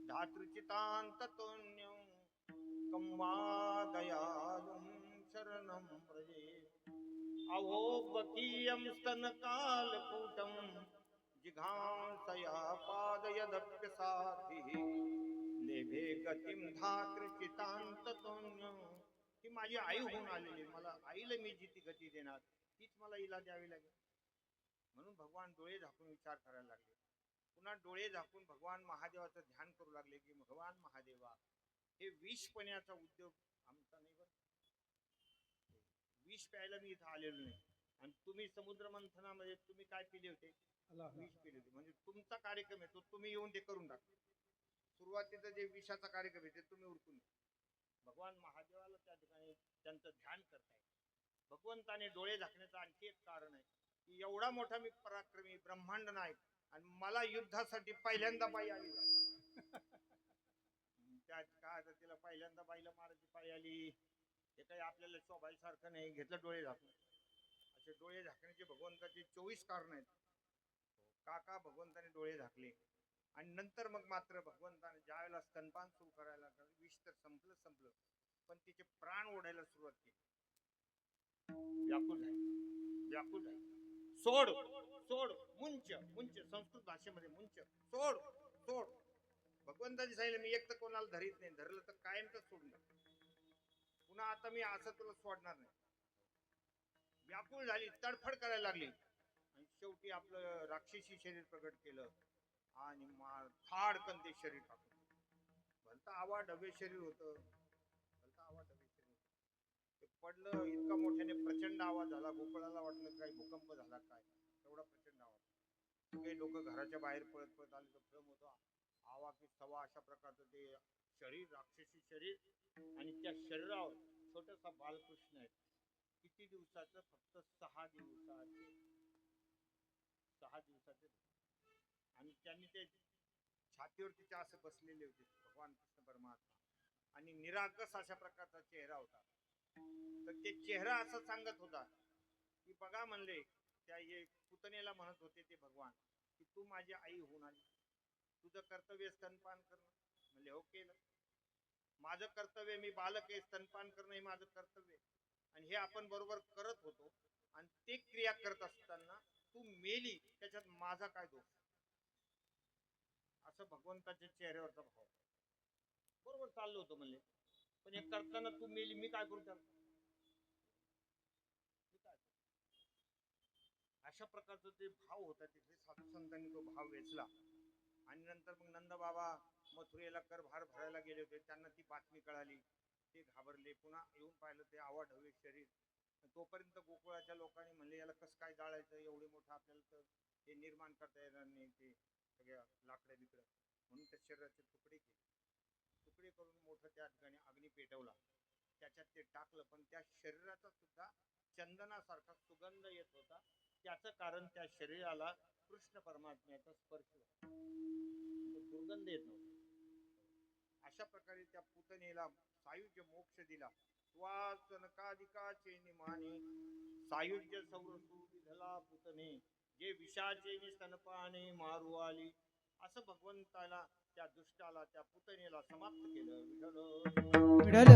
धातृचितांततोन्यं कम्मा दयालुं शरणं व्रजे. अवोबकीयं स्तनकालकूटं जिघांसया पादयदप्यसाधिः लेभे गतिं धातृचितांततोन्यं. ही माझी आई होऊन आलेली, मला आईला मी जी ती गती देणार तीच मला हिला द्यावी लागेल. म्हणून भगवान डोळे झाकून विचार करायला लागले. पुन्हा डोळे झाकून भगवान महादेवाचं ध्यान करू लागले की भगवान महादेवा, हे विष पिण्याचा उद्योग आमचा नाही बरं. विष प्यायला मी इथं आलेलो नाही. आणि तुम्ही समुद्र मंथनामध्ये तुम्ही काय पिले होते? विष पिले होते. म्हणजे तुमचा कार्यक्रम आहे तो तुम्ही येऊन ते करून टाका. सुरुवातीचा जे विषाचा कार्यक्रम आहे ते तुम्ही उरकून द्या. भगवान महादेवाला त्या ठिकाणी त्यांचं ध्यान करताय. भगवंताने डोळे झाकण्याचं आणखी एक कारण आहे की एवढा मोठा मी पराक्रमी ब्रह्मांड नायक आणि मला युद्धासाठी पहिल्यांदा बाई आली. त्या काय तिला पहिल्यांदा बाईला मारायची पाळी आली, हे काही आपल्याला शोभायसारखं नाही. घेतलं डोळे झाकून. असे डोळे झाकण्याचे भगवंताचे 24 कारण आहेत. का भगवंताने डोळे झाकले? आणि नंतर मग मात्र भगवंताने ज्या वेळेला स्तनपान सुरू करायला लागलं, विष तर संपलं पण तिचे प्राण ओढायला सुरुवात केली. व्याकुळ झाली. सोड सोड, मुंच मुंच, संस्कृत भाषेमध्ये मुंच, सोड सोड. भगवंताची सांगितलं मी एक तर कोणाला धरीत नाही, धरलं तर कायमच सोडून पुन्हा आता मी असं तुला सोडणार नाही. व्याकुळ झाली, तडफड करायला लागली आणि शेवटी आपलं राक्षसी शरीर प्रगट केलं आणि थाडकन ते शरीर टाकलं. भलता आवा डबे शरीर होतं, ते पडलं. इतका मोठ्याने प्रचंड आवाज झाला. गोकुळाला वाटलं काही भूकंप झाला काय, एवढा प्रचंड आवाज. सगळे लोक घराच्या बाहेर पळत पळत आले. तो भ्रम होता. आवा की सवा अशा प्रकारचं ते शरीर, राक्षसी शरीर, आणि त्या शरीरावर छोटासा बालकृष्ण आहे. किती दिवसाचं? फक्त 6 दिवसाचे. 6 दिवसाचे. आणि त्यांनी ते छातीवरती त्या असं बसलेले होते भगवान कृष्ण परमात्मा, आणि निरागस अशा प्रकारचा चेहरा होता. तर ते चेहरा असं सांगत होता की बघा म्हणले, त्या पुतणेला म्हणत होते ते भगवान की तू माझी आई होऊन आली, तुझं कर्तव्य स्तनपान करणं. म्हणले हो केलं. माझं कर्तव्य, मी बालक आहे, स्तनपान करणं हे माझं कर्तव्य, आणि हे आपण बरोबर करत होतो. आणि ते क्रिया करत असताना तू मेली, त्याच्यात माझा काय दोष? असं भगवंताच्या चेहऱ्यावरचा भाव. बरोबर चाललो होतो म्हणले, पण हे करताना तू मेली, मी काय करू त्याला? अशा प्रकारचा ते भाव होता. तिथे साधू संतांनी तो भाव वेचला. आणि नंतर मग नंद बाबा मथुरेला करभार भरायला गेले होते. त्यांना ती बातमी कळाली. ते घाबरले. पुन्हा येऊन पाहिलं ते आवाढव्य शरीर. तोपर्यंत गोकुळाच्या लोकांनी म्हणले याला कसं काय जाळायचं, एवढे मोठं आपल्याला तर हे निर्माण करता येणार नाही, ते सगळ्या लाकडं बिकडं. म्हणून त्या शरीराचे तुकडे केले. तुकडे करून मोठं त्या ठिकाणी अग्नी पेटवला, त्याच्यात ते टाकलं. पण त्या शरीराचा सुद्धा चंदनासारखा सुगंध येत होता. त्याचं कारण त्या शरीराला कृष्ण परमात्म्याचा स्पर्श दुर्गंध येत नव्हता. अशा प्रकारे त्या पुतणेला सायुज्य मोक्ष दिला. वासनकादिकाचे निमाने सायुज्य सौरसू विधला पुतणे, जे विषाचे स्तनपाने मारू आली. असं भगवंताला त्या दुष्टाला, त्या पुतणेला समाप्त केलं. विठ्ठल विठ्ठल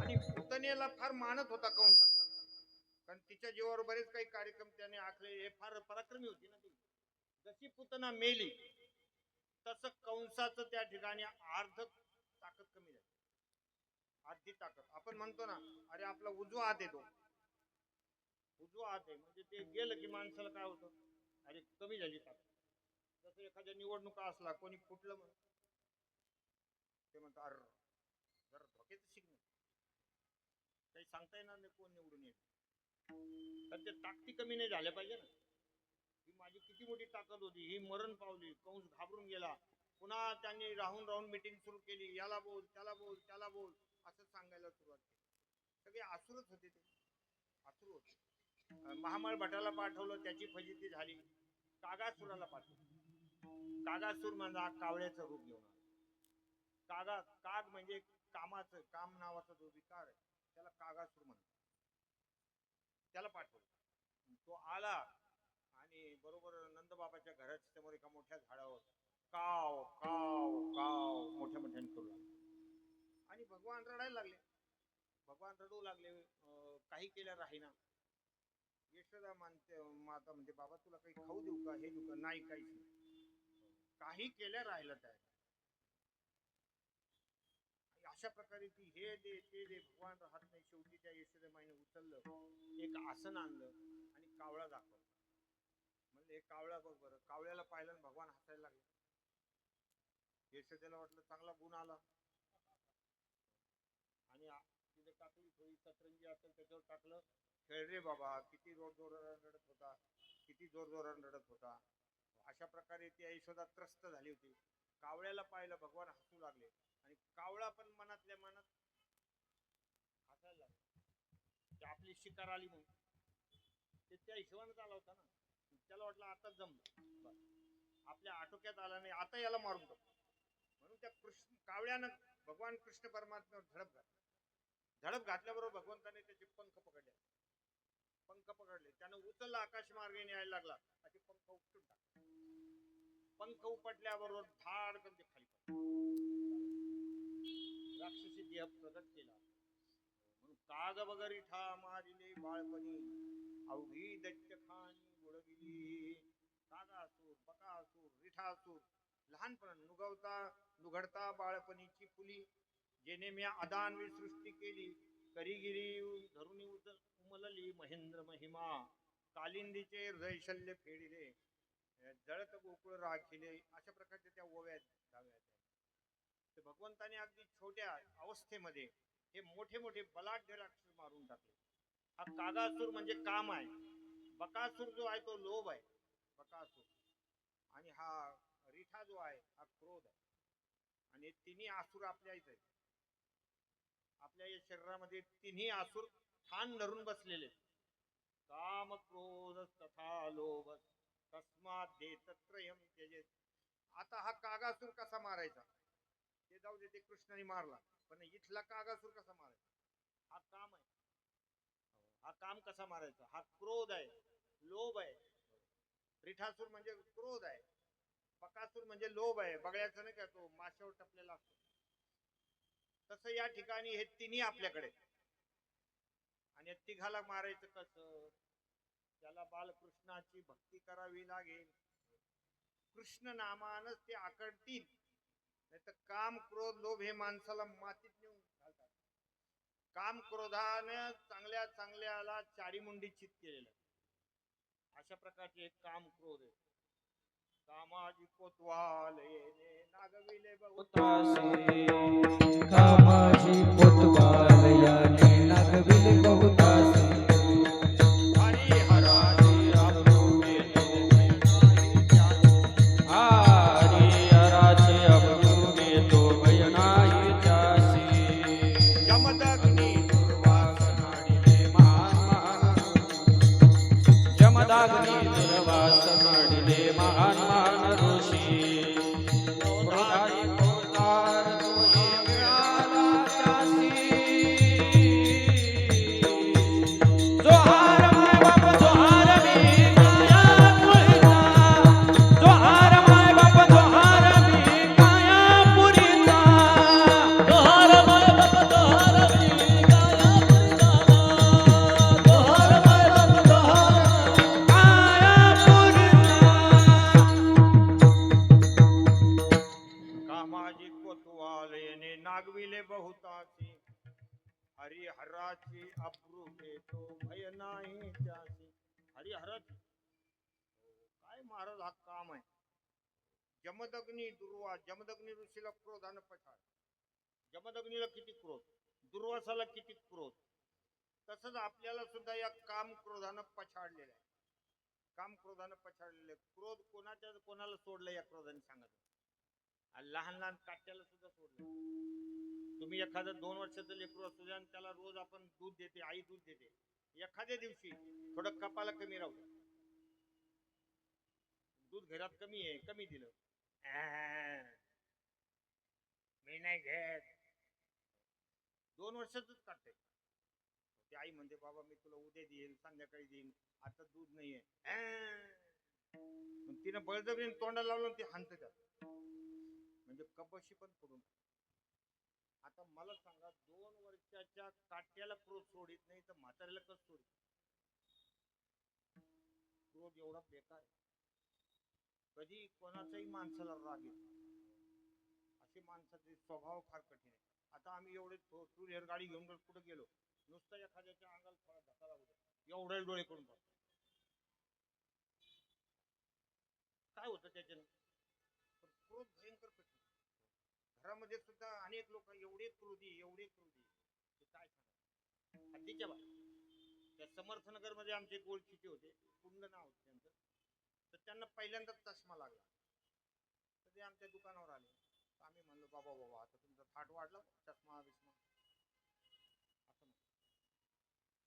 आणि पुतणेला फार मानत होता कंस, कारण तिच्या जीवावर बरेच काही कार्यक्रम त्याने आखले. हे फार पराक्रमी होती ना ती. जशी पुतना मेली तसं कंसाचं त्या ठिकाणी अर्ध ताकद कमी झाली. अर्धी ताकद. आपण म्हणतो ना, अरे आपला उजवा हात येतो, उजवा हात आहे म्हणजे ते गेलं की माणसाला काय होतं, अरे कमी झाली ताकद. जसं एखाद्या निवडणुका असला, कोणी फुटलं मग ते म्हणतात अर जरा धोक्याचं शिकणं, काही सांगता येणार नाही कोण निवडून येईल. तर ते ताकदी कमी नाही झाल्या पाहिजे ना. ही माझी किती मोठी ताकद होती, ही मरण पावली. कंस घाबरून गेला. पुन्हा त्यांनी राहून राहून मीटिंग सुरू केली. याला बोल, त्याला बोल, त्याला बोल, असं सांगायला सुरुवात केली. सगळे आसुरच होते, ते आसुर होते. महामळ भटाला पाठवलं, त्याची फजिती झाली. कागासुराला पाठवलं. कागासुर म्हणजे कावळ्याचं रूप घेऊन आला. काग म्हणजे कामाचं, काम नावाचा जो विकार आहे त्याला कागासुर म्हणतात. त्याला पाठवलं. तो आला आणि बरोबर नंदबाबाच्या घराच्या समोर एका मोठ्या झाडावर काव काव काव मोठ्या मोठ्याने करू लागले. आणि भगवान रडायला लागले. भगवान रडू लागले. काही केल्या राहीना. यशोदा माता म्हणते बाबा तुला काही खाऊ देऊ का, हे देऊ का? नाही, काहीच नाही. काही केल्या राहिलं त्या. अशा प्रकारे ती हे दे ते दे, भगवान राहत नाही. शेवटी त्या यशोदा माईने उचललं, एक आसन आणलं आणि कावळा दाखवला. म्हणले हे कावळा बघ बरं. कावळ्याला पाहिलं आणि भगवान हसायला लागले. यशोदेला वाटलं चांगला गुण आला, आणि तिथे टाकली थोडी सतरंजी असेल त्याच्यावर टाकलं. खेळ रे बाबा. किती जोर जोरानं रडत होता, किती जोर जोरानं रडत होता. अशा प्रकारे ती यशोदा त्रस्त झाली होती. कावळ्याला पाहिलं, भगवान हसू लागले, आणि कावळा पण मनातल्या मनात हसायला लागला. आपली शिकार आली म्हणून. ते त्या हिशोबानेच आला होता ना. त्याला वाटलं आता जमलं, आपल्या आटोक्यात आला नाही, आता याला मारून टाकू. म्हणून त्या कावळ्यानं भगवान कृष्ण परमात्म्यावर झडप घातली. झडप घातल्याबरोबर भगवंताने त्याचे पंख पकडले. पंख पकडले, त्यानं उचलला, आकाश मार्गे न्यायला लागला, असे पंख उपटून टाकले. पंख उपटल्याबरोबर धाडकन ते खाली पडले. राक्षसी देह प्रगट केला. म्हणून काग वगैरे ठा मारिले बाळपणी, अवघी दैत्य खाणी बुडविली. कागासूर, बकासूर, रिठासूर लहानपण नुघडता बाळपणीची फुली, जेने मी अदानवी सृष्टी केली, करीगिरी धरुणी उमलली महेंद्र महिमा. कालिंदीचे हृदय शल्य फेडिले, जळत गोकुळ राखिले. अशा प्रकारच्या त्या ओव्या धाव्या. तर भगवंताने अगदी छोट्या अवस्थेमध्ये हे मोठे मोठे बलाढ्य राक्षस मारून टाकले. हा कागासूर म्हणजे काम आहे, बकासूर जो आहे तो लोभ आहे, बकासूर. आणि हा रिठा जो आहे हा क्रोध आहे. आणि तिन्ही आसूर आपल्या इथे, आपल्या या शरीरामध्ये तिन्ही आसूर ठाण धरून बसलेले. काम क्रोध तथा लोभ तस्मात देतत्रयम त्यजेत. आता हा कागासूर कसा मारायचा ते जाऊ दे, ते कृष्णाने मारला, पण इथला कागासूर कसा मारायचा हा काम आहे. हा काम कसा मारायचा, हा क्रोध आहे, लोभ आहे. रिठासूर म्हणजे क्रोध आहे, बकासूर म्हणजे लोभ आहे, बगळ्याचं नाही का तो माशावर टपलेला असतो तसं या ठिकाणी हे तिन्ही आपल्याकडे. आणि तिघाला मारायचं कसं, त्याला बालकृष्णाची भक्ती करावी लागेल. कृष्ण नामानच ते आकडतील, नाही तर काम क्रोध लोभ हे माणसाला मातीत नेऊन घालतात. काम क्रोधानं चांगल्या चांगल्याला चारीमुंडी चित केलेलं, अशा प्रकारचे एक काम क्रोध आहे. कामाजी कोतवालयेने नागविले बहुतासे, कामाची कोतवाल याने नागविले बहुतासे. हरिहराची अमृते हरिहराचे अमृते तो भय नाही त्यासी. यमदग्नी दुर्वासनाडिले महान जमदाग्नी दुर्वासनाडिले महान ऋषी. क्रोधाई क्रोधार तोही मिळाला त्यासी. जोहार माय बाप जोहार मी काया पुरीचा. जोहार माय बाप जोहार मी काया पुरीचा. जोहार माय बाप जोहार मी काया पुरीचा. जोहार माय बाप जोहार काया पुरीचा. कामाजी कोतवालयेने नागविले बहुतासी. हरिहराची अप्रूपे तो भय नाही त्यासी. हरिहराची काय महाराज हा काम आहे. जमदग्नी दुर्वा, जमदग्नी ऋषीला क्रोधानं पछाड. जमदग्नीला किती क्रोध, दुर्वासाला किती क्रोध, तसंच आपल्याला सुद्धा या काम क्रोधानं पछाडलेलं आहे. काम क्रोधानं पछाडलेलं आहे. क्रोध कोणाला सोडलं या क्रोधाने सांगा. लहान लहान काट्याला सुद्धा सोडलं. तुम्ही एखादं 2 वर्षाचं लेकरू असू द्या आणि त्याला रोज आपण दूध देते, आई दूध देते, एखाद्या दिवशी थोडं कपाला कमी राहू द्या, दूध घरात कमी आहे, कमी दिलं, मी नाही घेत, 2 वर्षातच काढते. ती आई म्हणते बाबा मी तुला उद्या देईन, संध्याकाळी देईन, आता दूध नाहीये. तिनं बळजबरीने तोंडाला लावलं, ती हाणत त्यात, म्हणजे कपशी पण पडून. आता मला सांगा, 2 वर्षाच्या काट्याला क्रोध सोडित नाही तर म्हाताऱ्याला कसं सोडित. क्रोध एवढा बेकार आहे. कधी कोणाचाही माणसाला राग येतो, असे माणसाचे स्वभाव फार कठीण आहे. आता आम्ही एवढे टू व्हीलर गाडी घेऊन कुठे गेलो, नुसतं एखाद्याच्या अंगाला थोडा धक्का लागतो, एवढे डोळे करून पाहतो. काय होतं त्याच्यानं, क्रोध भयंकर कठीण. घरामध्ये सुद्धा अनेक लोक एवढे क्रोधी ते काय सांगा हद्दीच्या बाहेर. त्या समर्थनगर मध्ये आमचे एक ओळखीचे होते, कुंड नाव होतं त्यांचं. तर त्यांना पहिल्यांदाच चष्मा लागला, तर ते आमच्या दुकानावर आले. तर आम्ही म्हणलो बाबा आता तुमचा थाट वाढला, चष्मा बिस्मा असं म्हणतो.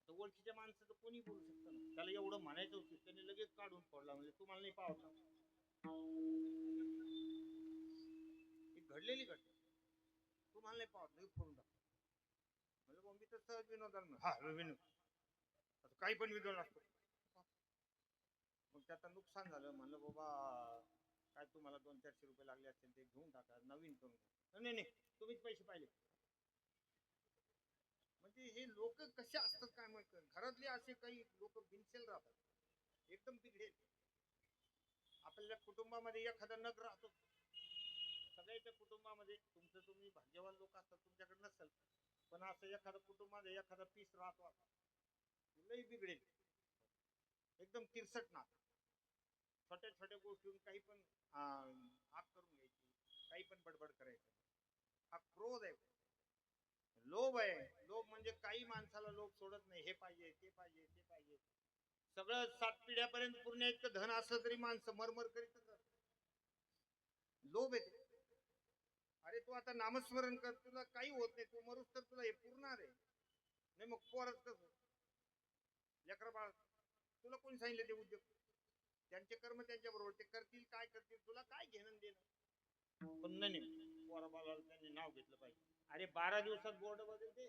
तर ओळखीच्या माणसं तर कोणी बोलू शकतं ना, त्याला एवढं म्हणायचं होतं, त्याने लगेच काढून फोडला. म्हणजे तुम्हाला नाही पाहत घडलेली घटना, तुम्हाला नाही पाहत, लगेच फोडून टाकतो. म्हणजे मग मी तर सहज विनोदाला, हा विनोद काही पण विद्वान असतो. मग त्याचं नुकसान झालं. म्हणलं बाबा काय तुम्हाला 200-400 रुपये लागले असतील ते घेऊन टाका, नवीन करून घ्या. नाही नाही, तुम्हीच पैसे पाहिले. म्हणजे हे लोक कसे असतात काय माहित. घरातले असे काही लोक बिनसेल राहतात, एकदम बिघडेल. आपल्या कुटुंबामध्ये एखादा नग राहतो, सगळ्याच्या कुटुंबामध्ये. तुमचं तुम्ही भाग्यवान लोक असतात, तुमच्याकडे नसेल, पण असं एखादा कुटुंबामध्ये एखादा पीस राहतो, लई बिघडेल, एकदम तिरसट ना. छोट्या छोट्या गोष्टीतून काही पण आग करून घ्यायची, काही पण बडबड करायचं. हा क्रोध आहे, लोभ आहे. लोभ म्हणजे काही माणसाला लोभ सोडत नाही. हे पाहिजे, ते पाहिजे, ते पाहिजे. सगळं 7 पिढ्यापर्यंत पूर्ण इतकं धन असलं तरी माणसं मरमर करीत लोभ आहे. अरे तू आता नामस्मरण कर, तुला काही होत नाही, तू मरूस तर तुला हे पुरणार आहे. नाही मग पोरच कसं, लेकरं बाळ, तुला कोणी सांगितलं ते उद्योग? त्यांचे कर्म त्यांच्या बरोबर, ते करतील काय करतील, तुला काय घेणं देणं. पण नाही, पोरा बाळाला त्यांनी नाव घेतलं पाहिजे. अरे 12 दिवसात बोर्ड बदलते,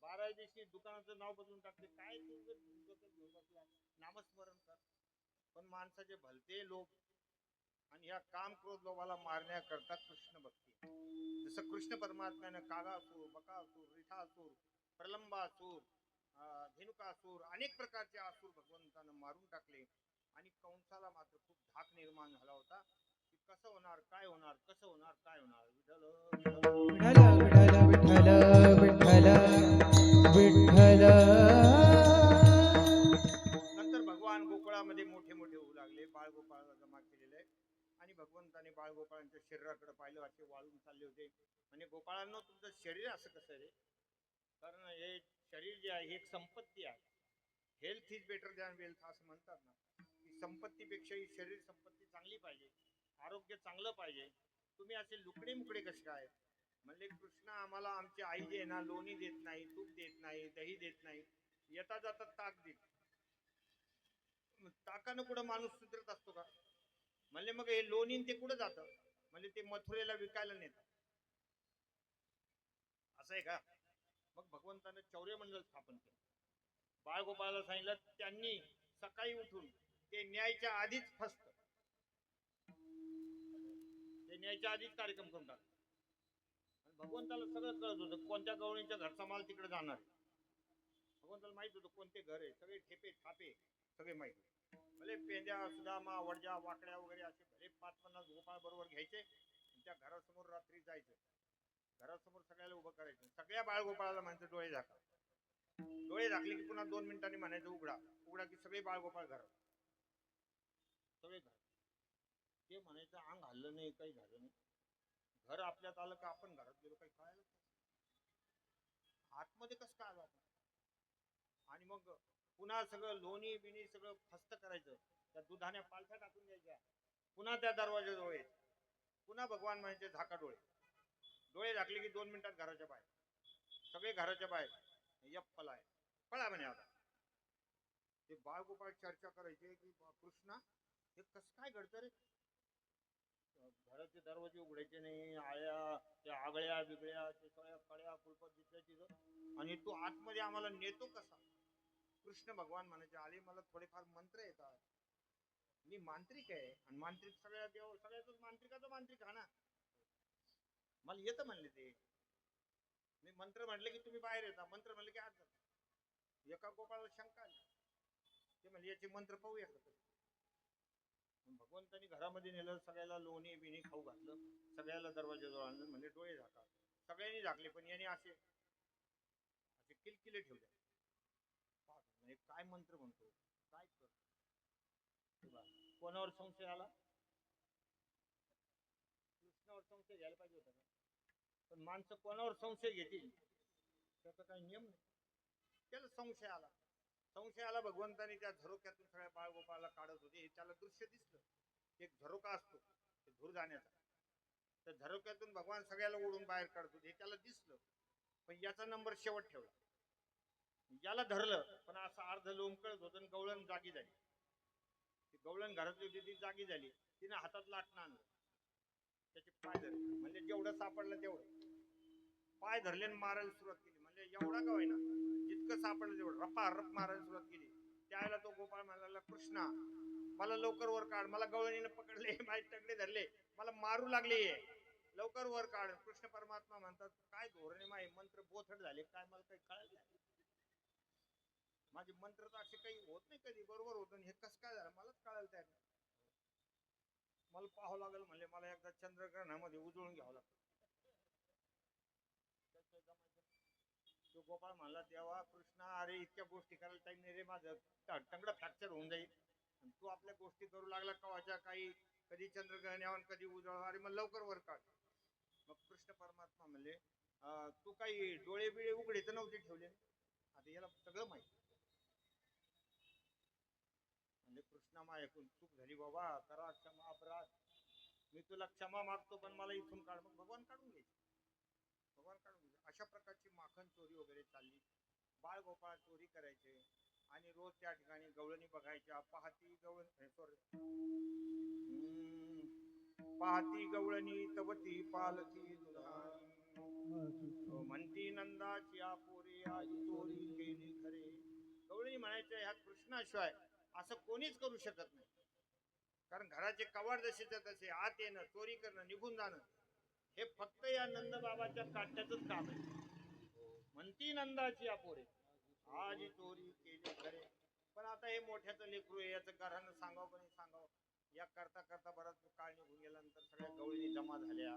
12 दिवशी दुकानाचं नाव बदलून टाकते. काय तू घेऊन बसला, नामस्मरण कर. पण माणसाचे भलते लोभ आणि या काम क्रोध लोभाला मारण्याकरता कृष्ण भक्ती. जसं कृष्ण परमात्म्यानं कागासूर, बकासूर, रिठासूर, प्रलंबासूर, धेनुकासूर, अनेक प्रकारचे आसूर भगवंतानं मारून टाकले. आणि कंसाला मात्र खूप धाक निर्माण झाला होता की कसं होणार, काय होणार, कसं होणार, काय होणार. विठ्ठल विठ्ठल विठ्ठल विठ्ठल. नंतर भगवान गोकुळामध्ये मोठे मोठे होऊ लागले. बाळगोपाळाला जमा केलेले आहे. आणि भगवंताने बाळगोपाळांच्या शरीराकडे पाहिलं, असे वाळून चालले होते. आणि गोपाळांनो, तुमचं शरीर असं कसं रे? कारण हे शरीर जे आहे, एक संपत्ती आहे. Health is better than wealth असं म्हणतात ना, की संपत्तीपेक्षाही शरीर संपत्ती चांगली पाहिजे, आरोग्य चांगलं पाहिजे. तुम्ही असे लुकडे मुकडे कसे काय? म्हणजे कृष्ण आम्हाला, आमची आई जी आहे ना, लोणी देत नाही, तूप देत नाही, दही देत नाही, येता जाता ताक देत. ताकानं कुठं माणूस सुधरत असतो का? म्हणजे मग हे लोणी ते कुठं जातं? म्हणजे ते मथुरेला विकायला नेतात, असं आहे का? मग भगवंतानं चौर्य मंडळ स्थापन केलं. बाळगोपाळाला सांगितलं, त्यांनी सकाळी उठून ते न्यायच्या आधीच फसत, ते न्यायच्या आधीच कार्यक्रम करून टाकला. भगवंताला सगळं कळत होतं, कोणत्या गवळीच्या घरचा माल तिकडे जाणार. भगवंताला माहित होतं कोणते घर आहे, सगळे ठेपे थापे सगळे माहित. भले पेंद्या, सुदामा, वडजा, वाकड्या वगैरे असे भले 5-50 गोपाळ बरोबर घ्यायचे. त्या घरासमोर रात्री जायचं, घरासमोर सगळ्याला उभं करायचं. सगळ्या बाळगोपाळाला म्हणायचं डोळे झाका. डोळे झाकले की पुन्हा 2 मिनिटांनी म्हणायचं उघडा. उघडा की सगळे बाळगोपाळ घरात, सगळे घर. ते म्हणायचं अंग हल्लं नाही, काही झालं नाही. घर आपल्यात आलं का आपण घरात गेलो, काही कळायला आतमध्ये कसं काय आलं आपण. आणि मग पुन्हा सगळं लोणी बिणी सगळं फस्त करायचं, त्या दुधाने पालथ्या टाकून द्यायच्या, पुन्हा त्या दरवाजाजवळ यायचं. पुन्हा भगवान म्हणायचे झाका डोळे. डोळे झाकले की 2 मिनिटात घराच्या बाहेर, सगळे घराच्या बाहेर. यप पलाय, पळा म्हणे आता. ते बाळगोपाळ चर्चा करायचे की कृष्णा हे कसं काय घडतं रे? घराचे दरवाजे उघडायचे नाही, आळ्या त्या आगळ्या बिगळ्या ते सगळ्या कड्या कुलपत दिसल्या तिथं, आणि तू आतमध्ये आम्हाला नेतो कसा? कृष्ण भगवान म्हणायचे, आले मला थोडेफार मंत्र येतात, मी मांत्रिक आहे. आणि मांत्रिक सगळ्या देव सगळ्याच मांत्रिकाचा मांत्रिक हा ना, मला येतं म्हणले ते. मी मंत्र म्हटलं की तुम्ही बाहेर येता, मंत्र म्हणलं की आत जाता. एका गोपाळाला शंका आली, ते म्हणजे याचे मंत्र पाहूया का? भगवंतानी घरामध्ये नेलं, सगळ्याला लोणी बिणी खाऊ घातलं, सगळ्याला दरवाजाजवळ आणलं. म्हणजे डोळे झाका. सगळ्यांनी झाकले, पण याने असे असे किलकिले ठेवले. म्हणजे काय मंत्र म्हणतो, काय कर. कोणावर संशय आला? कृष्णावर संशय घ्यायला पाहिजे होता का? पण माणसं कोणावर संशय घेतील त्याचा काही नियम नाही. त्याला संशय आला. संशय आला, भगवंतानी त्या झरोक्यातून सगळ्या बाळगोपाळाला काढत होते. हे त्याला दृश्य दिसलं. एक झरोका असतो ते धूर जाण्याचा, त्या झरोक्यातून भगवान सगळ्याला ओढून बाहेर काढत होते, हे त्याला दिसलं. पण याचा नंबर शेवट ठेवला, याला धरलं. पण असं अर्ध लोंबकळत होतं आणि गवळण जागी झाली. ती गवळण घरातली होती, ती जागी झाली. तिने हातात लाटणं आणलं, त्याचे पाय धरले. म्हणजे जेवढं सापडलं तेवढं पाय धरले आणि मारायला सुरुवात केली. म्हणजे एवढा का होईना, जितका जितकं सापडलं तेवढं रपा रप मारायला सुरुवात केली. त्यावेळेला तो गोपाळ म्हणाला, कृष्णा मला लवकर वर काढ, मला गवळणीनं पकडले, माझे तगडे धरले, मला मारू लागले, लवकर वर काढ. कृष्ण परमात्मा म्हणतात, काय धोरणे माझे मंत्र बोथट झाले काय, मला काही कळायला नाही. माझे मंत्र तर असे काही होत नाही कधी, बरोबर होत हे कसं काय झालं मलाच कळायला तयार नाही. मला पाहावं लागेल म्हणले, मला एकदा चंद्रग्रहणामध्ये उजळून घ्यावं लागतं. तो गोपाळ म्हणला, तेव्हा कृष्णा अरे इतक्या गोष्टी करायला टाइम नाही रे, माझं टंगडं फ्रॅक्चर होऊन जाईल. आणि तू आपल्या गोष्टी करू लागला कवाच्या काही, कधी चंद्रग्रहण यावं कधी उजळ, अरे मग लवकर वर काढ. मग कृष्ण परमात्मा म्हणले, तू काही डोळे बिळे उघडे तर नव्हते ठेवले. आता याला सगळं माहिती. म्हणजे कृष्णा मायाकून चूक झाली बाबा, करा क्षमा अपराध, मी तुला क्षमा मागतो, पण मला इथून काढ. मग भगवान काढून घ्यायचे, भगवान काढून घ्यायचे. अशा प्रकारची माखन चोरी वगैरे चालली. बाळ गोपाळ चोरी करायचे आणि रोज त्या ठिकाणी गवळणी बघायच्या. पहाती गवळणी सॉरी पहाती गवळणी तवती पालकी दुधाणी, म्हणती नंदाची आपोरे आजी चोरी केली खरे. गवळणी म्हणायच्या, ह्या कृष्णाशिवाय असं कोणीच करू शकत नाही. कारण घराचे कवाड जसेच्या तसे आत येणं, चोरी करणं, निघून जाणं, हे फक्त या नंदबाबाच्या काट्याचंच काम आहे. म्हणती नंदाची अपोरे आज चोरी केली खरे. पण आता हे मोठ्याचं लेकरू आहे, याचं घरानं सांगावं पण सांगावं. या करता करता बराच काळ निघून गेल्यानंतर सगळ्या गवळणी जमा झाल्या,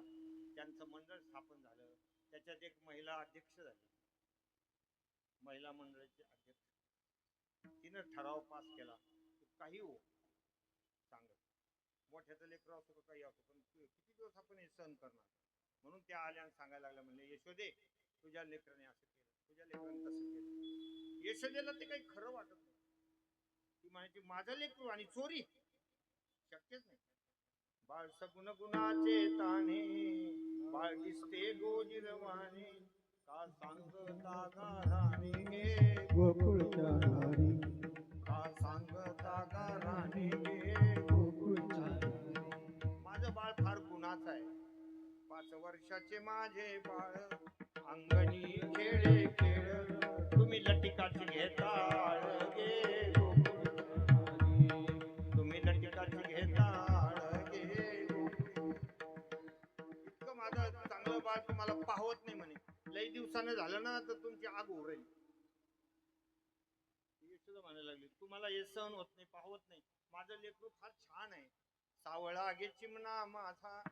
त्यांचं मंडळ स्थापन झालं. त्याच्यात एक महिला अध्यक्ष झाली, महिला मंडळाची अध्यक्ष. तिनं ठराव पास केला, काही हो सांगत, मोठ्याचं लेकरू असो का काही असो, पण किती दिवस आपण हे सहन करणार. म्हणून त्या आल्या आणि सांगायला लागल्या, म्हणले यशोदे तुझ्या लेकराने असं केलं, तुझ्या लेकराने तसं केलं. यशोदेला ते काही खरं वाटत नाही. ती म्हणायची माझं लेकरू आणि चोरी शक्यच नाही. बाळ सगुण गुणाचे ताने, बाळ दिसते गोजिरवाने, का सांगता गाराने गे गोकुळच्या नारी, का सांगता गाराने गे. गोकुळच्या नारी. माझं बाळ फार गुणाचं आहे. 5 वर्षाचे माझे बाळ, अंगणी खेळे खेळ, तुम्ही लटिकाची घेताळ गे तुम्ही लटिकाची घेताळ गे. इतकं माझं चांगलं बाळ तुम्हाला पाहवत नाही म्हणे, लई दिवसानं झालं ना तर तुमची आग उरेल. सुद्धा म्हणायला लागली, तुम्हाला हे सहन होत नाही, पाहवत नाही. माझं लेकरू फार छान आहे. सावळा आगे चिमणा माझा,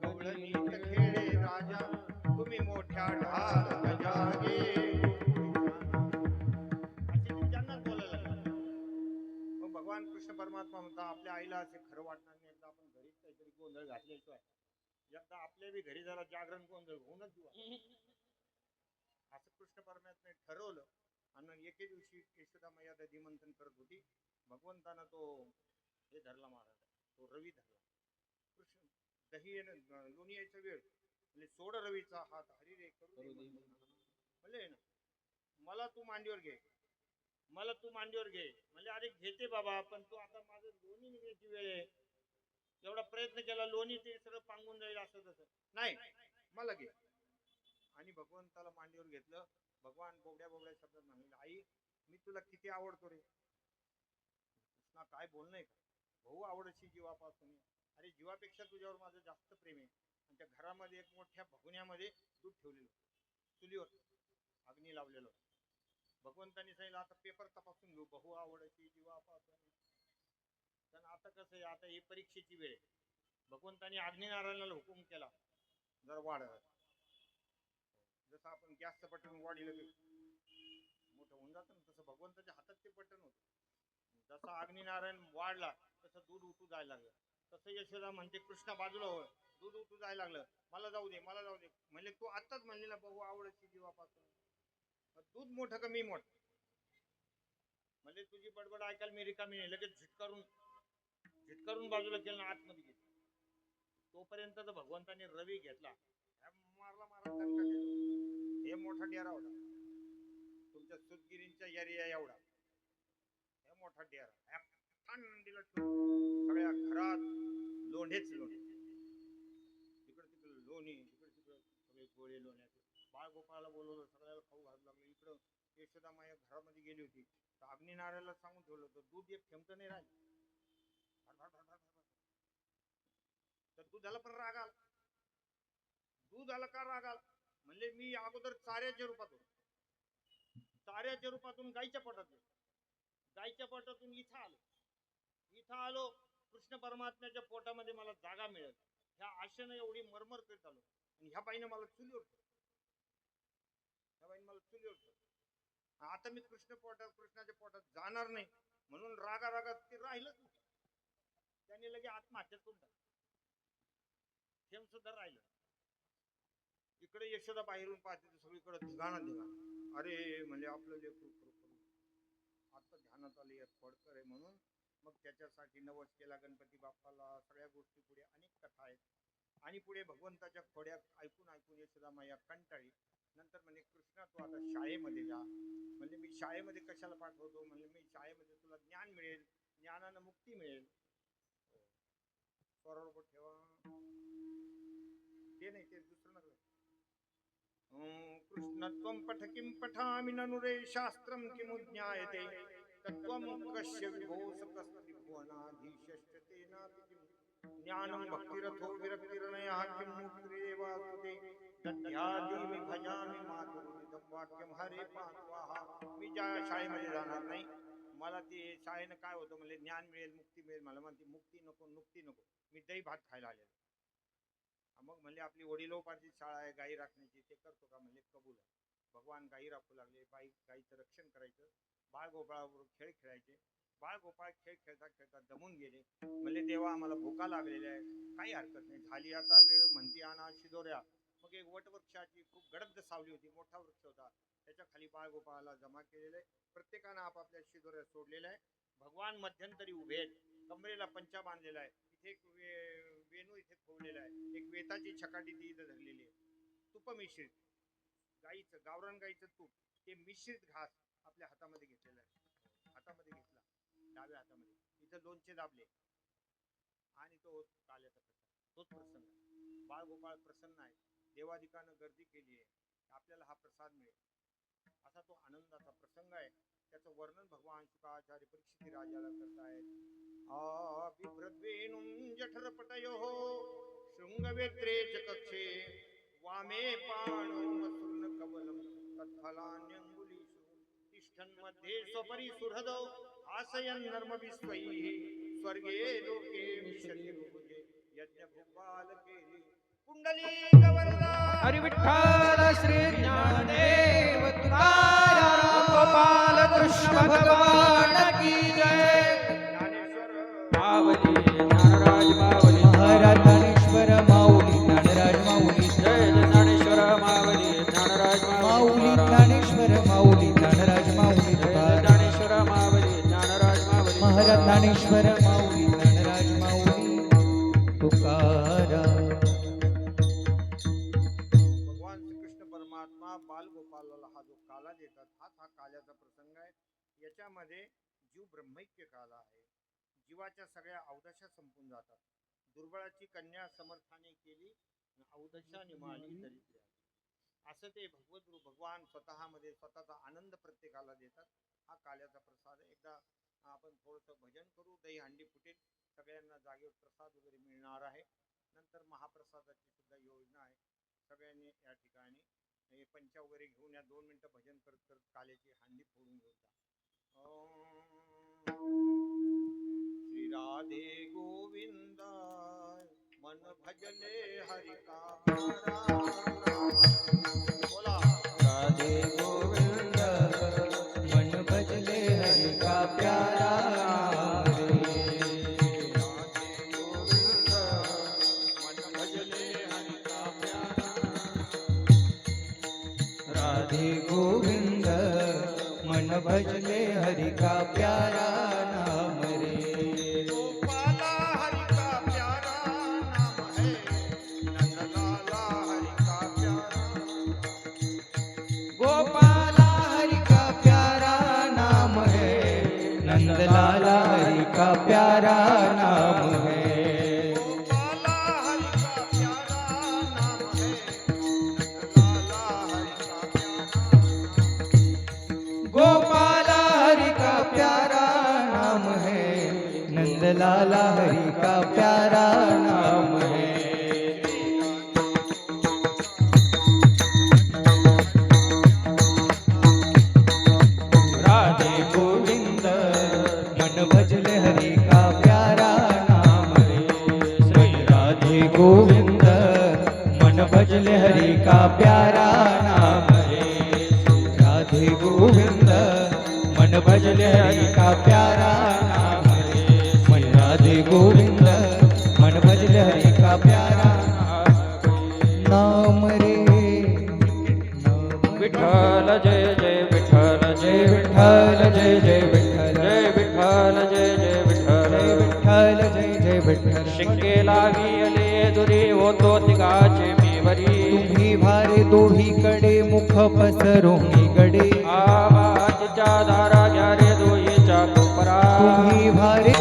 गवळणी खेळे राजा, तुम्ही मोठ्या ढाल गजागे. अशी त्यांनाच बोलायला लागली. मग भगवान कृष्ण परमात्मा म्हणता, आपल्या आईला असे खरं वाटणार नाही. एकदा आपण घरीच काहीतरी गोंधळ घातल्याशिवाय, एकदा आपल्या बी घरी जरा जागरण गोंधळ होऊनच देऊ असं कृष्ण परमात्म्याने ठरवलं. आणि एके दिवशी यशोदा मैया दधिमंथन करत होती. भगवंतानं तो हे धरला महाराज, तो रवी धरला. कृष्ण दही लोणी यायचा वेळ म्हणजे सोड रवीचा हात, हरी रे करू म्हणले ना, मला तू मांडीवर घे, मला तू मांडीवर घे. म्हणजे अरे घेते बाबा, पण तू आता माझं लोणी निघायची वेळ आहे. एवढा प्रयत्न केला, लोणी ते सगळं पांगून जाईल असं तसं नाही, मला घे. आणि भगवंताला मांडीवर घेतलं. भगवान बोबड्या बोबड्या शब्दात म्हणले, आई मी तुला किती आवडतो रे. कृष्णा काय बोलणं का, भाऊ आवडशी जीवापासून. अरे जीवापेक्षा तुझ्यावर माझं जास्त प्रेम आहे. आणि त्या घरामध्ये एक मोठ्या भगुन्यामध्ये दूध ठेवलेलं, चुलीवर अग्नी लावलेलं. भगवंतांनी सांगितलं, आता पेपर तपासून घेऊ, बहु आवडशी जीवापासून. पण आता कसं आहे, आता ही परीक्षेची वेळ आहे. भगवंतांनी अग्निनारायणाला हुकूम केला, जर वाढ, जसं आपण गॅसचं बटन वाढीलं मोठं होऊन जातं ना, तसं भगवंताच्या हातात ते बटन होतं. जसा अग्निनारायण वाढला तसं दूध उतू जायला लागलं. तसं यशोदा म्हणते, कृष्णा बाजूला हो, दूध उतू जायला लागलं, मला जाऊ दे, मला जाऊ दे. म्हणजे तू आत्ताच म्हणले ना, बहु आवडची जीवापासून. दूध मोठं का मी मोठं, म्हणजे तुझी बडबड ऐकायला मी रिकामी नाही. लगेच झिटकारून बाजूला केलं ना, आतमध्ये घेतलं. तोपर्यंत तर भगवंताने रवी घेतला, मारला मारा. हे मोठा डेरा होता तुमच्या सुतगिरींच्या एरिया एवढा. हे मोठा डेरा थंडीला सगळ्या घरात लोंढेच लोंढे, इकडे तिकडे लोणी, इकडे तिकडे सगळे गोळे लोण्याचे. बाळ गोपाळाला बोलवलं, सगळ्याला खाऊ घालू लागलं. इकडं यशोदा माया घरामध्ये गेली होती तर अग्निनारायणाला सांगून ठेवलं होतं दूध एक थेंब नाही राहिलं. तर दुधाला पण राग आला. दुधाला का राग आला म्हणले मी अगोदर चाऱ्याच्या रूपात होतो. चाऱ्याच्या रूपातून गाईच्या पोटात गेलो. गाईच्या पोटातून इथं आलो कृष्ण परमात्म्याच्या पोटामध्ये मला जागा मिळेल ह्या आशेनं एवढी मरमर करत आलो. आणि ह्या बाईनं मला चुलीवर ठेवलं. आता मी कृष्णाच्या पोटात जाणार नाही म्हणून रागारागात ते राहिलंच नाही. त्याने लगे आत्महत्या करून टाकली. थेंब सुद्धा राहिलं. इकडे यशोदा बाहेरून पाहते तर सगळीकडे धिगाणा. अरे म्हणजे आपलं लेकरू आता ध्यानात आले पडकर आहे म्हणून मग त्याच्यासाठी नवस केला गणपती बाप्पाला. सगळ्या गोष्टी पुढे अनेक कथा आहेत. आणि पुढे भगवंताच्या खोड्या ऐकून यशोदा माया कंटाळी. नंतर म्हणे कृष्णा तू आता शाळेमध्ये जा. म्हणजे मी शाळेमध्ये कशाला पाठवतो म्हणजे मी शाळेमध्ये तुला ज्ञान मिळेल, ज्ञानानं मुक्ती मिळेल. बरोबर ठेवा ते नाही ते दुसरं नका. कृष्ण त्वं पठ किं पठामि ननु रे शास्त्रं किमुज्ञायते तत्त्वं कस्य विभोसकस्ति भुवनाधीशश्च तेनापि किं ज्ञानं भक्तिरथो विरक्तिरनयः किं मुक्तिरेवास्तुते तद्ध्यादीमि भजामि मातुरुदितं वाक्यं हरे पात्वाहा. मी ज्या शाळेमध्ये जाणार नाही मला ते शाळेनं काय होतं म्हणजे ज्ञान मिळेल, मुक्ती मिळेल. मला म्हणते मुक्ती नको मी दही भात खायला आलेलो. मग म्हणले आपली वडिलोपार्जित शाळा आहे गाई राखण्याची ते करतो का म्हणले कबूल आहे. भगवान गाई राखू लागले. गाईचं रक्षण करायचं. बाळगोपाळाबरोबर खेळ खेळायचे. बाळगोपाळ खेळ खेळता दमून गेले. म्हणले देवा आम्हाला भूका लागलेल्या आहे. काही हरकत नाही झाली आता वेळ म्हणती आणा शिदोऱ्या. मग एक वटवृक्षाची खूप गडद सावली होती. मोठा वृक्ष होता. त्याच्या खाली बाळगोपाळाला जमा केलेलं आहे. प्रत्येकानं आपापल्या शिदोऱ्या सोडलेल्या आहे. भगवान मध्यंतरी उभे आहेत. कमरेला पंचा बांधलेला आहे. इथे एक वेणू इथे ठेवलेला आहे. एक वेताची छकाटी ती इथं धरलेली आहे. तुप मिश्रित गाईचं गावरान गाईचं तूप ते मिश्रित घास आपल्या हातामध्ये घेतलेला आहे. हातामध्ये घेतला डाव्या हातामध्ये. इथं लोणचे दाबले आणि तो काल्याचा प्रसाद. तोच प्रसंग. बाळगोपाळ प्रसन्न आहे. देवादिकानं गर्दी केली आहे. आपल्याला हा प्रसाद मिळेल असा तो आनंदाचा प्रसंग आहे. त्याचं वर्णन भगवान शुकाचार्य परीक्षित राजाला करतायत. बिभ्रद्वेणुं जठरपटयोः शृंगवेत्रे च कक्षे वामे पाणौ कवलं तत्फलान्यंगुलीषु तिष्ठन्मध्ये स्वपरि सुहृदौ आसयन् नर्मविश्वैः स्वर्गे लोके विशति भुजे यज्ञभुपालके कुंडली गवरदा. हरी विठ्ठल श्री ज्ञानदेव तुकाराम गोपाल कृष्ण भगवान की जय. माऊली ज्ञानराज माऊली महाराज ज्ञानेश्वर माऊली ज्ञानराज माऊली जय ज्ञानेश्वर माऊली ज्ञानराज माऊली ज्ञानेश्वर माऊली ज्ञानराज माऊली जय ज्ञानेश्वर माऊली ज्ञानराज माऊली महाराज ज्ञानेश्वर माऊली ज्ञानराज माऊली तुकाराम. भगवान श्रीकृष्ण परमात्मा बालगोपालाला हा जो काला देतात हा काल्याचा प्रसंग आहे. याच्यामध्ये जीव ब्रह्मैक्य काला आहे. जीवाच्या सगळ्या अवदशा संपून जातात. दुर्बळाची कन्या समर्थाने केली अवदशा निमाली दरिद्र्या. असं ते भगवान स्वतःमध्ये स्वतःचा आनंद प्रत्येकाला देतात. हा काल्याचा प्रसाद आहे. एकदा आपण थोडंसं भजन करू. दही हंडी फुटेल. सगळ्यांना जागेवर प्रसाद वगैरे मिळणार आहे. नंतर महाप्रसादाची सुद्धा योजना आहे. सगळ्यांनी या ठिकाणी हे पंचा वगैरे घेऊन या 2 मिनिटं भजन करत करत काल्याची हंडी फोडून घेऊन जा. श्री राधे गोविंद मन भजले हरि का बोला. राधे गोविंद मन भजले हरि का प्यारा. राधे गोविंद मन भजले हरि का प्यारा नाम रे. गोपाला हरि का प्यारा नाम है. नंदलाला हरि का प्यारा. गोपाला हरि का प्यारा नाम है. नंदलाला हरि का प्यारा नाम है. गोपाला हरि का प्यारा नाम है. नंदलाला हरि का प्यारा. नंदलाला हरि का प्यारा नाम है। राधे गोविंद मन भजले हरि का प्यारा नाम रे। श्री राधे गोविंद मन भजले हरि का प्यारा नाम रे। राधे गोविंद मन भजले हरि का प्यारा नाम रे। मन राधे गोविंद मन भजले हरि का प्यारा नाम रे। विठ्ठल जय जय विठ्ठल जय विठ्ठल जय जय विठ्ठल जय विठ्ठल जय जय विठ्ठल विठ्ठल जय जय विठ्ठल। शिंगे लागी अले दुरी होतो तिघाचे मी बरी तुम्ही भारे दोही कडे मुख पसरोनी गडे आवाजच्या दारा घ्या रे दोयीच्या कोपरा तुम्ही भारे